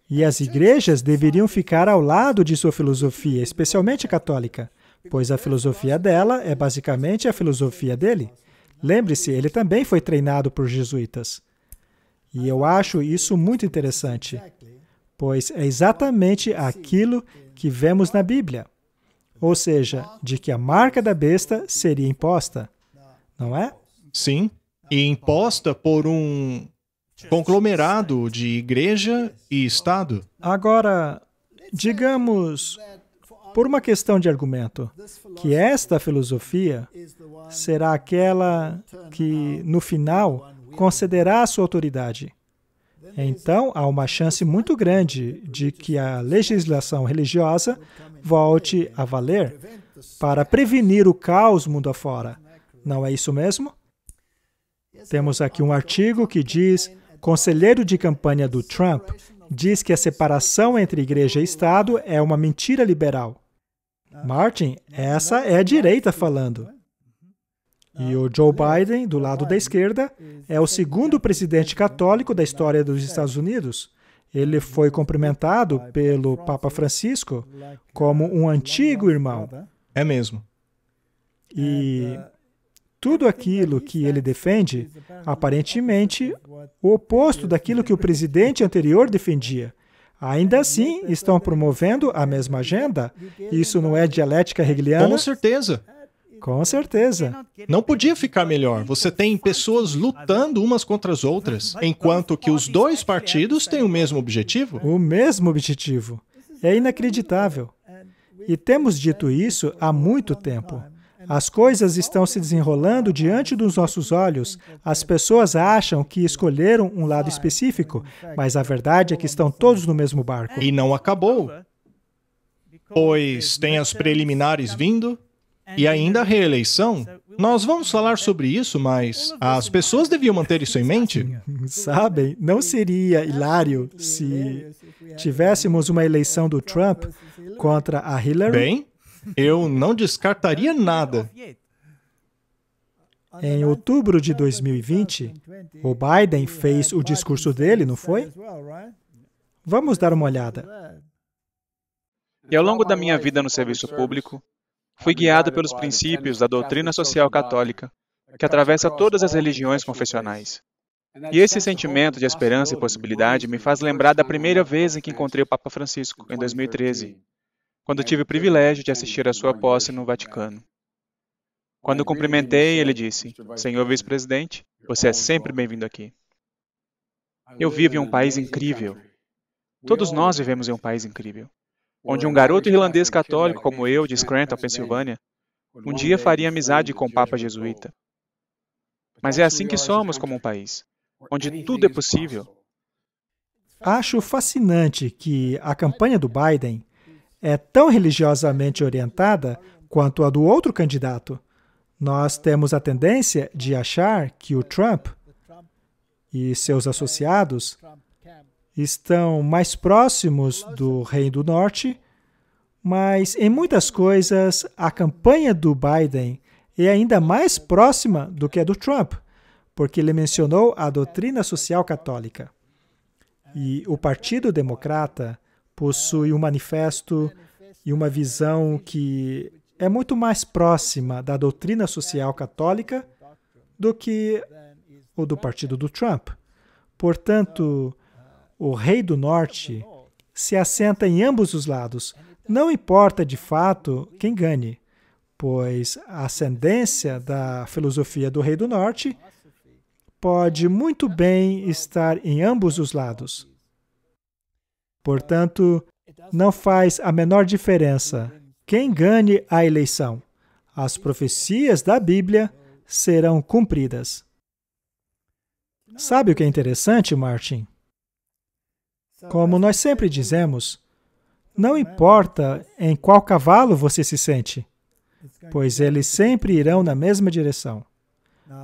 E as igrejas deveriam ficar ao lado de sua filosofia, especialmente católica, pois a filosofia dela é basicamente a filosofia dele. Lembre-se, ele também foi treinado por jesuítas. E eu acho isso muito interessante, pois é exatamente aquilo que vemos na Bíblia. Ou seja, de que a marca da besta seria imposta, não é? Sim, e imposta por um conglomerado de igreja e Estado. Agora, digamos, por uma questão de argumento, que esta filosofia será aquela que, no final, concederá a sua autoridade. Então, há uma chance muito grande de que a legislação religiosa volte a valer para prevenir o caos mundo afora. Não é isso mesmo? Temos aqui um artigo que diz: conselheiro de campanha do Trump diz que a separação entre igreja e Estado é uma mentira liberal. Martin, essa é a direita falando. E o Joe Biden, do lado da esquerda, é o segundo presidente católico da história dos Estados Unidos. Ele foi cumprimentado pelo Papa Francisco como um antigo irmão. É mesmo. E tudo aquilo que ele defende, aparentemente, o oposto daquilo que o presidente anterior defendia. Ainda assim, estão promovendo a mesma agenda? Isso não é dialética hegeliana? Com certeza. Com certeza. Não podia ficar melhor. Você tem pessoas lutando umas contra as outras, enquanto que os dois partidos têm o mesmo objetivo. O mesmo objetivo. É inacreditável. E temos dito isso há muito tempo. As coisas estão se desenrolando diante dos nossos olhos. As pessoas acham que escolheram um lado específico, mas a verdade é que estão todos no mesmo barco. E não acabou. Pois tem as preliminares vindo. E ainda a reeleição? Nós vamos falar sobre isso, mas as pessoas deviam manter isso em mente? Sabem, não seria hilário se tivéssemos uma eleição do Trump contra a Hillary? Bem, Eu não descartaria nada. Em outubro de 2020, o Biden fez o discurso dele, não foi? Vamos dar uma olhada. E ao longo da minha vida no serviço público, fui guiado pelos princípios da doutrina social católica, que atravessa todas as religiões confessionais. E esse sentimento de esperança e possibilidade me faz lembrar da primeira vez em que encontrei o Papa Francisco, em 2013, quando tive o privilégio de assistir à sua posse no Vaticano. Quando o cumprimentei, ele disse: "Senhor vice-presidente, você é sempre bem-vindo aqui." Eu vivo em um país incrível. Todos nós vivemos em um país incrível, onde um garoto irlandês católico como eu, de Scranton, Pensilvânia, um dia faria amizade com o Papa jesuíta. Mas é assim que somos como um país, onde tudo é possível. Acho fascinante que a campanha do Biden é tão religiosamente orientada quanto a do outro candidato. Nós temos a tendência de achar que o Trump e seus associados estão mais próximos do Reino do Norte, mas em muitas coisas a campanha do Biden é ainda mais próxima do que a do Trump, porque ele mencionou a doutrina social católica. E o Partido Democrata possui um manifesto e uma visão que é muito mais próxima da doutrina social católica do que o do partido do Trump. Portanto, o Rei do Norte se assenta em ambos os lados. Não importa, de fato, quem ganhe, pois a ascendência da filosofia do Rei do Norte pode muito bem estar em ambos os lados. Portanto, não faz a menor diferença quem ganhe a eleição. As profecias da Bíblia serão cumpridas. Sabe o que é interessante, Martin? Como nós sempre dizemos, não importa em qual cavalo você se sente, pois eles sempre irão na mesma direção.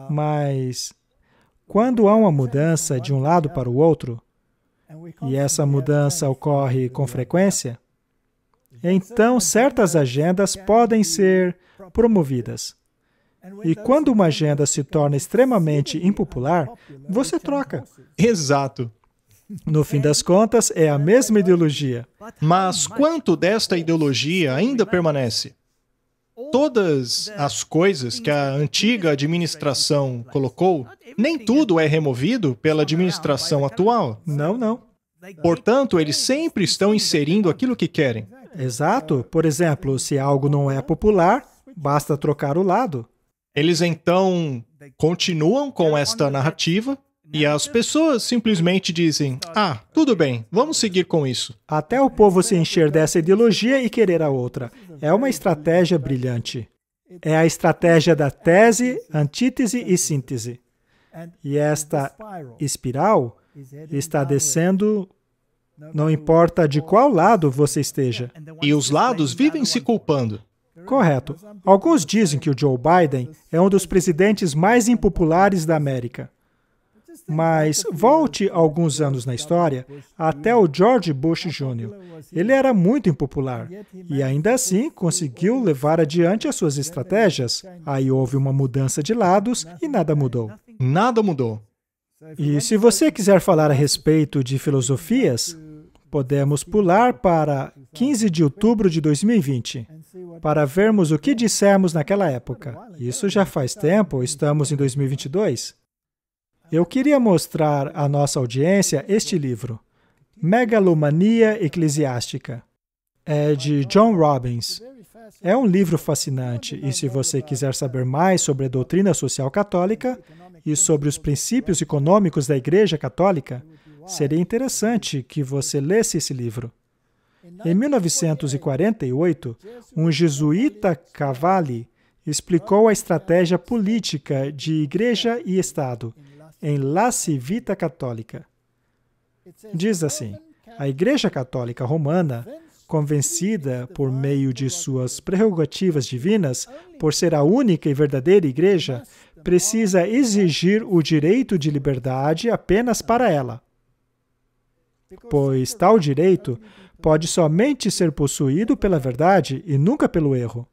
Mas, quando há uma mudança de um lado para o outro, e essa mudança ocorre com frequência, então certas agendas podem ser promovidas. E quando uma agenda se torna extremamente impopular, você troca. Exato. No fim das contas, é a mesma ideologia. Mas quanto desta ideologia ainda permanece? Todas as coisas que a antiga administração colocou, nem tudo é removido pela administração atual. Não. Portanto, eles sempre estão inserindo aquilo que querem. Exato. Por exemplo, se algo não é popular, basta trocar o lado. Eles então continuam com esta narrativa e as pessoas simplesmente dizem: "Ah, tudo bem, vamos seguir com isso." Até o povo se encher dessa ideologia e querer a outra. É uma estratégia brilhante. É a estratégia da tese, antítese e síntese. E esta espiral está descendo, não importa de qual lado você esteja. E os lados vivem se culpando. Correto. Alguns dizem que o Joe Biden é um dos presidentes mais impopulares da América. Mas volte alguns anos na história, até o George Bush Jr. Ele era muito impopular e ainda assim conseguiu levar adiante as suas estratégias. Aí houve uma mudança de lados e nada mudou. Nada mudou. E se você quiser falar a respeito de filosofias, podemos pular para 15 de outubro de 2020, para vermos o que dissemos naquela época. Isso já faz tempo, estamos em 2022. Eu queria mostrar à nossa audiência este livro, Megalomania Eclesiástica. É de John Robbins. É um livro fascinante, e se você quiser saber mais sobre a doutrina social católica e sobre os princípios econômicos da Igreja Católica, seria interessante que você lesse esse livro. Em 1948, um jesuíta Cavalli explicou a estratégia política de Igreja e Estado em La Civita Católica. Diz assim: a Igreja Católica Romana, convencida por meio de suas prerrogativas divinas, por ser a única e verdadeira Igreja, precisa exigir o direito de liberdade apenas para ela, pois tal direito pode somente ser possuído pela verdade e nunca pelo erro.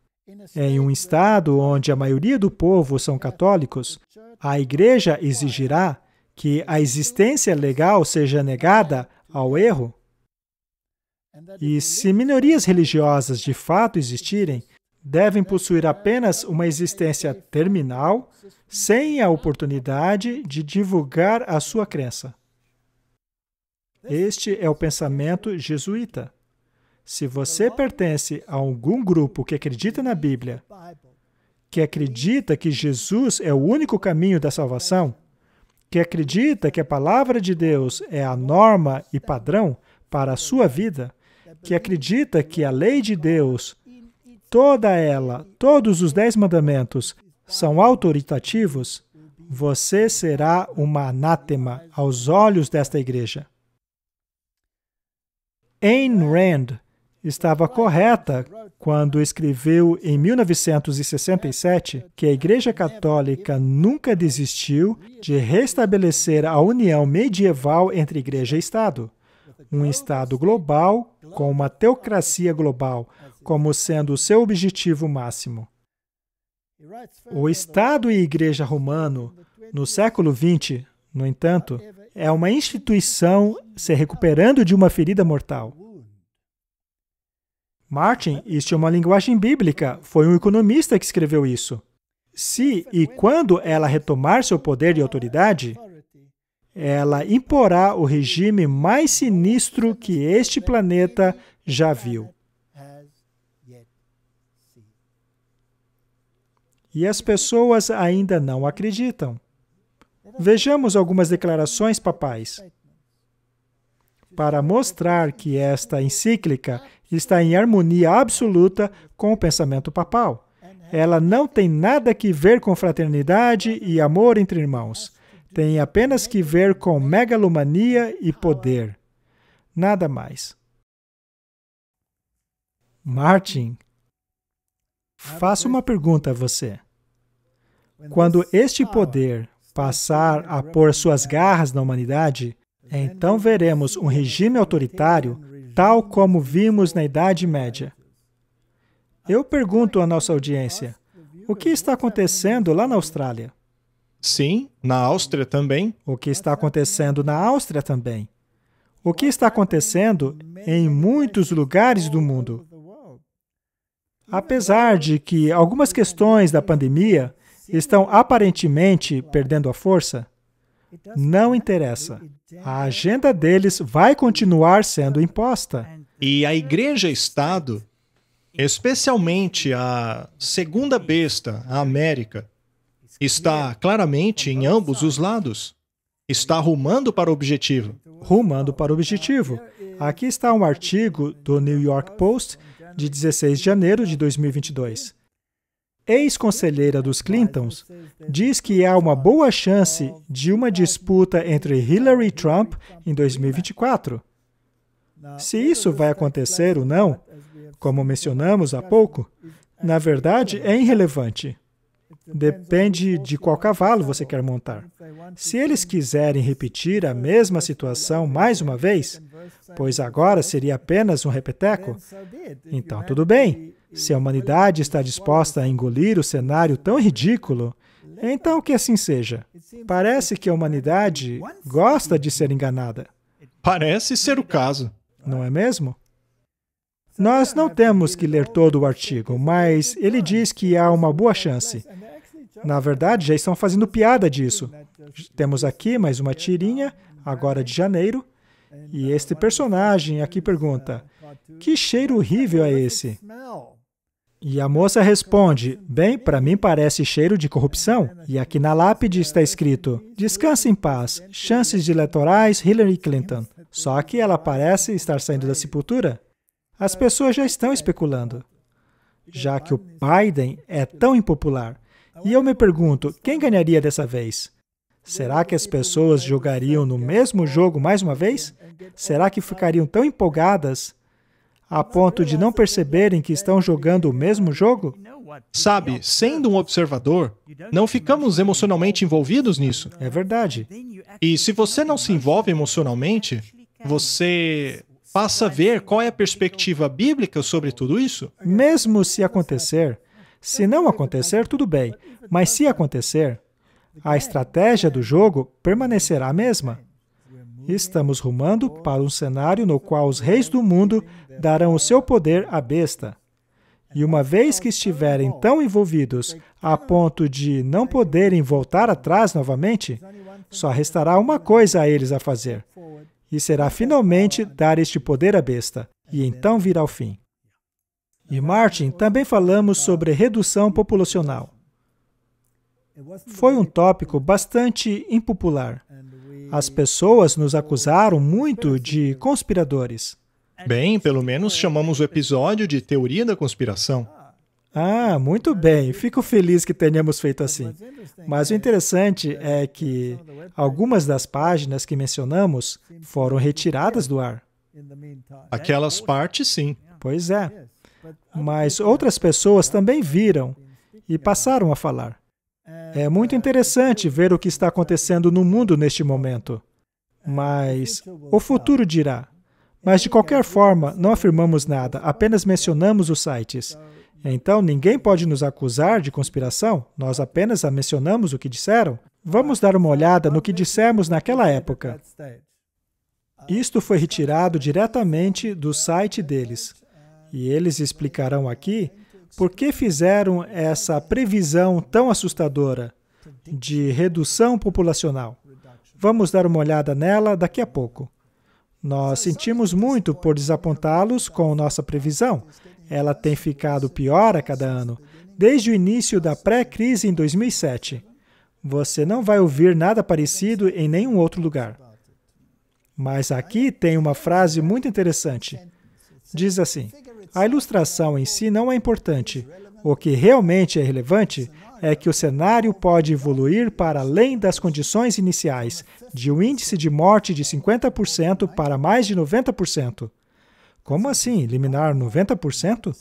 Em um estado onde a maioria do povo são católicos, a igreja exigirá que a existência legal seja negada ao erro. E se minorias religiosas de fato existirem, devem possuir apenas uma existência terminal, sem a oportunidade de divulgar a sua crença. Este é o pensamento jesuíta. Se você pertence a algum grupo que acredita na Bíblia, que acredita que Jesus é o único caminho da salvação, que acredita que a palavra de Deus é a norma e padrão para a sua vida, que acredita que a lei de Deus, toda ela, todos os 10 mandamentos, são autoritativos, você será uma anátema aos olhos desta igreja. Ayn Rand estava correta quando escreveu em 1967 que a Igreja Católica nunca desistiu de restabelecer a união medieval entre Igreja e Estado, um Estado global com uma teocracia global como sendo o seu objetivo máximo. O Estado e Igreja romano, no século XX, no entanto, é uma instituição se recuperando de uma ferida mortal. Martin, isto é uma linguagem bíblica, foi um economista que escreveu isso. Se e quando ela retomar seu poder e autoridade, ela imporá o regime mais sinistro que este planeta já viu. E as pessoas ainda não acreditam. Vejamos algumas declarações papais. Para mostrar que esta encíclica está em harmonia absoluta com o pensamento papal. Ela não tem nada que ver com fraternidade e amor entre irmãos. Tem apenas que ver com megalomania e poder. Nada mais. Martin, faço uma pergunta a você. Quando este poder passar a pôr suas garras na humanidade, então veremos um regime autoritário, tal como vimos na Idade Média. Eu pergunto à nossa audiência, o que está acontecendo lá na Austrália? Sim, na Áustria também. O que está acontecendo na Áustria também? O que está acontecendo em muitos lugares do mundo? Apesar de que algumas questões da pandemia estão aparentemente perdendo a força, não interessa. A agenda deles vai continuar sendo imposta. E a Igreja-Estado, especialmente a segunda besta, a América, está claramente em ambos os lados. Está rumando para o objetivo. Rumando para o objetivo. Aqui está um artigo do New York Post, de 16 de janeiro de 2022. Ex-conselheira dos Clintons diz que há uma boa chance de uma disputa entre Hillary e Trump em 2024. Se isso vai acontecer ou não, como mencionamos há pouco, na verdade é irrelevante. Depende de qual cavalo você quer montar. Se eles quiserem repetir a mesma situação mais uma vez, pois agora seria apenas um repeteco, então tudo bem. Se a humanidade está disposta a engolir o cenário tão ridículo, então que assim seja. Parece que a humanidade gosta de ser enganada. Parece ser o caso. Não é mesmo? Nós não temos que ler todo o artigo, mas ele diz que há uma boa chance. Na verdade, já estão fazendo piada disso. Temos aqui mais uma tirinha, agora de janeiro, e este personagem aqui pergunta, que cheiro horrível é esse? E a moça responde, bem, para mim parece cheiro de corrupção. E aqui na lápide está escrito, descanse em paz, chances de eleitorais Hillary Clinton. Só que ela parece estar saindo da sepultura. As pessoas já estão especulando, já que o Biden é tão impopular. E eu me pergunto, quem ganharia dessa vez? Será que as pessoas jogariam no mesmo jogo mais uma vez? Será que ficariam tão empolgadas a ponto de não perceberem que estão jogando o mesmo jogo? Sabe, sendo um observador, não ficamos emocionalmente envolvidos nisso. É verdade. E se você não se envolve emocionalmente, você passa a ver qual é a perspectiva bíblica sobre tudo isso? Mesmo se acontecer, se não acontecer, tudo bem. Mas se acontecer, a estratégia do jogo permanecerá a mesma. Estamos rumando para um cenário no qual os reis do mundo darão o seu poder à besta. E uma vez que estiverem tão envolvidos a ponto de não poderem voltar atrás novamente, só restará uma coisa a eles a fazer, e será finalmente dar este poder à besta, e então virá o fim. E Martin, também falamos sobre redução populacional. Foi um tópico bastante impopular. As pessoas nos acusaram muito de conspiradores. Bem, pelo menos chamamos o episódio de Teoria da Conspiração. Ah, muito bem. Fico feliz que tenhamos feito assim. Mas o interessante é que algumas das páginas que mencionamos foram retiradas do ar. Aquelas partes, sim. Pois é. Mas outras pessoas também viram e passaram a falar. É muito interessante ver o que está acontecendo no mundo neste momento. Mas o futuro dirá. Mas, de qualquer forma, não afirmamos nada, apenas mencionamos os sites. Então, ninguém pode nos acusar de conspiração, nós apenas mencionamos o que disseram. Vamos dar uma olhada no que dissemos naquela época. Isto foi retirado diretamente do site deles. E eles explicarão aqui por que fizeram essa previsão tão assustadora de redução populacional. Vamos dar uma olhada nela daqui a pouco. Nós sentimos muito por desapontá-los com nossa previsão. Ela tem ficado pior a cada ano, desde o início da pré-crise em 2007. Você não vai ouvir nada parecido em nenhum outro lugar. Mas aqui tem uma frase muito interessante. Diz assim: a ilustração em si não é importante. O que realmente é relevante é que o cenário pode evoluir para além das condições iniciais, de um índice de morte de 50% para mais de 90%. Como assim, eliminar 90%?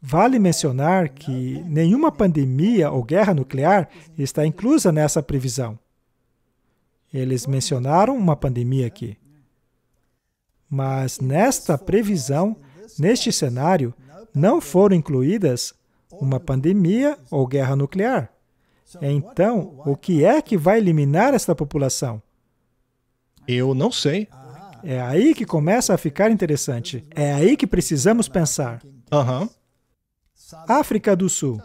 Vale mencionar que nenhuma pandemia ou guerra nuclear está inclusa nessa previsão. Eles mencionaram uma pandemia aqui. Mas nesta previsão, neste cenário, não foram incluídas uma pandemia ou guerra nuclear. Então, o que é que vai eliminar esta população? Eu não sei. É aí que começa a ficar interessante. É aí que precisamos pensar. África do Sul.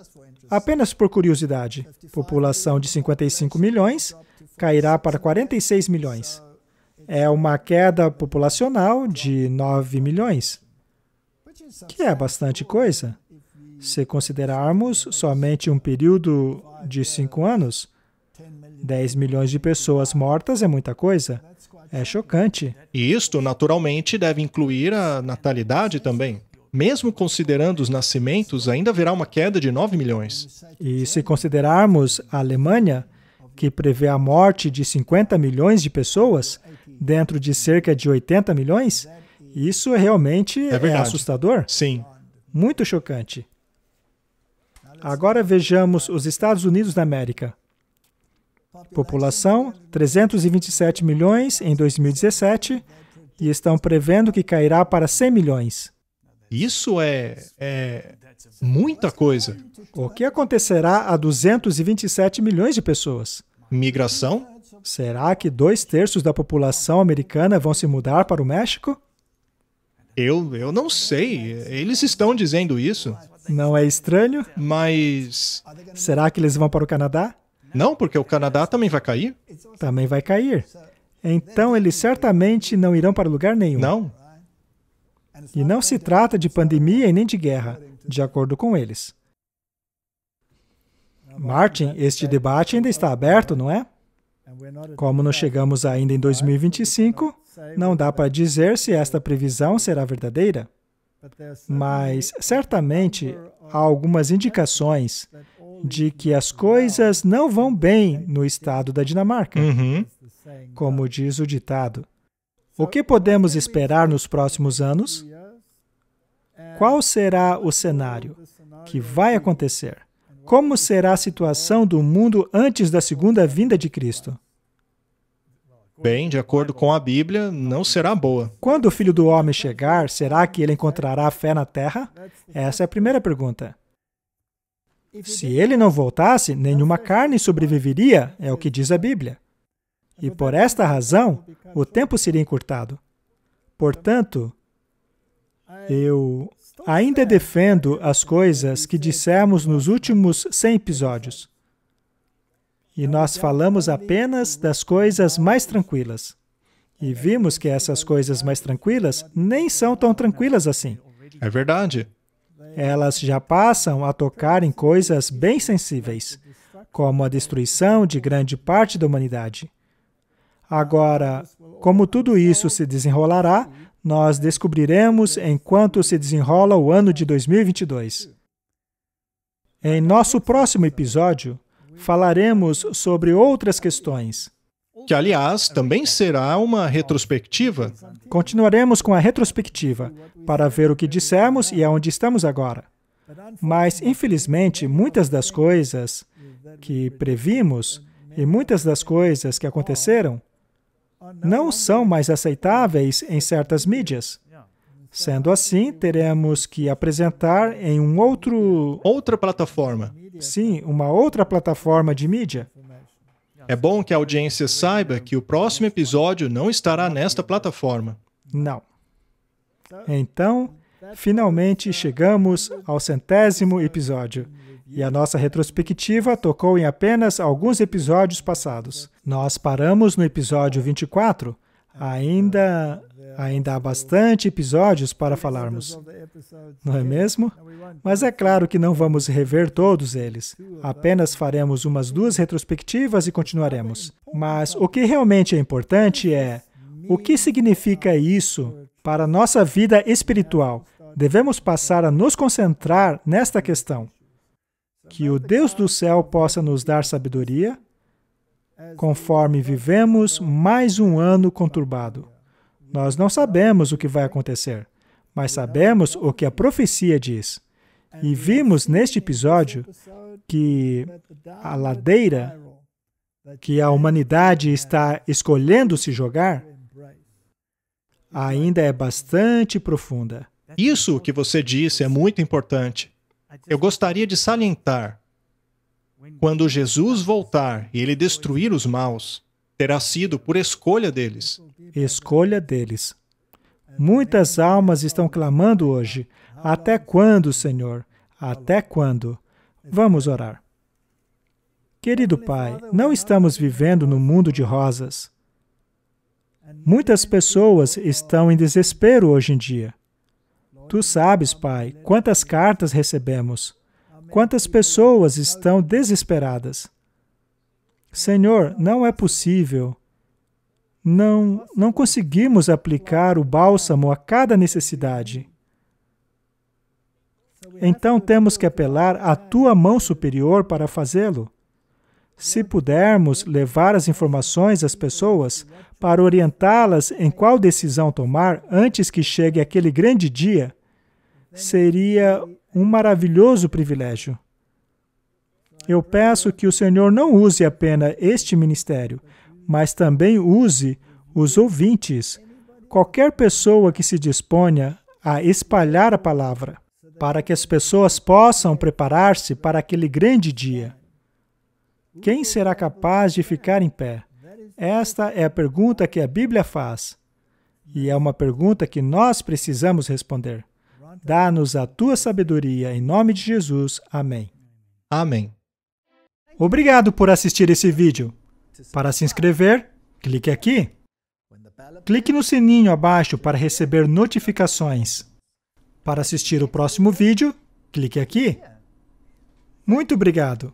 Apenas por curiosidade, população de 55 milhões cairá para 46 milhões. É uma queda populacional de 9 milhões, que é bastante coisa. Se considerarmos somente um período de 5 anos, 10 milhões de pessoas mortas é muita coisa. É chocante. E isto, naturalmente, deve incluir a natalidade também. Mesmo considerando os nascimentos, ainda haverá uma queda de 9 milhões. E se considerarmos a Alemanha, que prevê a morte de 50 milhões de pessoas, dentro de cerca de 80 milhões, isso realmente é assustador. Sim. Muito chocante. Agora vejamos os Estados Unidos da América. População, 327 milhões em 2017, e estão prevendo que cairá para 100 milhões. Isso é muita coisa. O que acontecerá a 227 milhões de pessoas? Migração? Será que 2/3 da população americana vão se mudar para o México? Eu não sei. Eles estão dizendo isso. Não é estranho? Mas... será que eles vão para o Canadá? Não, porque o Canadá também vai cair. Também vai cair. Então, eles certamente não irão para lugar nenhum. Não. E não se trata de pandemia e nem de guerra, de acordo com eles. Martin, este debate ainda está aberto, não é? Como não chegamos ainda em 2025, não dá para dizer se esta previsão será verdadeira. Mas, certamente, há algumas indicações de que as coisas não vão bem no estado da Dinamarca. Como diz o ditado. O que podemos esperar nos próximos anos? Qual será o cenário que vai acontecer? Como será a situação do mundo antes da segunda vinda de Cristo? Bem, de acordo com a Bíblia, não será boa. Quando o Filho do Homem chegar, será que ele encontrará fé na terra? Essa é a primeira pergunta. Se ele não voltasse, nenhuma carne sobreviveria, é o que diz a Bíblia. E por esta razão, o tempo seria encurtado. Portanto, eu ainda defendo as coisas que dissemos nos últimos 100 episódios. E nós falamos apenas das coisas mais tranquilas. E vimos que essas coisas mais tranquilas nem são tão tranquilas assim. É verdade. Elas já passam a tocar em coisas bem sensíveis, como a destruição de grande parte da humanidade. Agora, como tudo isso se desenrolará, nós descobriremos enquanto se desenrola o ano de 2022. Em nosso próximo episódio, falaremos sobre outras questões. Que, aliás, também será uma retrospectiva. Continuaremos com a retrospectiva, para ver o que dissemos e aonde estamos agora. Mas, infelizmente, muitas das coisas que previmos e muitas das coisas que aconteceram não são mais aceitáveis em certas mídias. Sendo assim, teremos que apresentar em outra plataforma. Sim, uma outra plataforma de mídia. É bom que a audiência saiba que o próximo episódio não estará nesta plataforma. Não. Então, finalmente chegamos ao 100º episódio. E a nossa retrospectiva tocou em apenas alguns episódios passados. Nós paramos no episódio 24. Ainda há bastante episódios para falarmos. Não é mesmo? Mas é claro que não vamos rever todos eles. Apenas faremos umas 2 retrospectivas e continuaremos. Mas o que realmente é importante é o que significa isso para a nossa vida espiritual. Devemos passar a nos concentrar nesta questão. Que o Deus do céu possa nos dar sabedoria, conforme vivemos mais um ano conturbado. Nós não sabemos o que vai acontecer, mas sabemos o que a profecia diz. E vimos neste episódio que a ladeira que a humanidade está escolhendo se jogar ainda é bastante profunda. Isso que você disse é muito importante. Eu gostaria de salientar. Quando Jesus voltar e ele destruir os maus, terá sido por escolha deles. Escolha deles. Muitas almas estão clamando hoje. Até quando, Senhor? Até quando? Vamos orar. Querido Pai, não estamos vivendo num mundo de rosas. Muitas pessoas estão em desespero hoje em dia. Tu sabes, Pai, quantas cartas recebemos, quantas pessoas estão desesperadas. Senhor, não é possível. Não conseguimos aplicar o bálsamo a cada necessidade. Então temos que apelar à Tua mão superior para fazê-lo. Se pudermos levar as informações às pessoas para orientá-las em qual decisão tomar antes que chegue aquele grande dia, seria um maravilhoso privilégio. Eu peço que o Senhor não use apenas este ministério, mas também use os ouvintes, qualquer pessoa que se disponha a espalhar a palavra, para que as pessoas possam preparar-se para aquele grande dia. Quem será capaz de ficar em pé? Esta é a pergunta que a Bíblia faz. E é uma pergunta que nós precisamos responder. Dá-nos a Tua sabedoria, em nome de Jesus. Amém. Amém. Obrigado por assistir esse vídeo. Para se inscrever, clique aqui. Clique no sininho abaixo para receber notificações. Para assistir o próximo vídeo, clique aqui. Muito obrigado.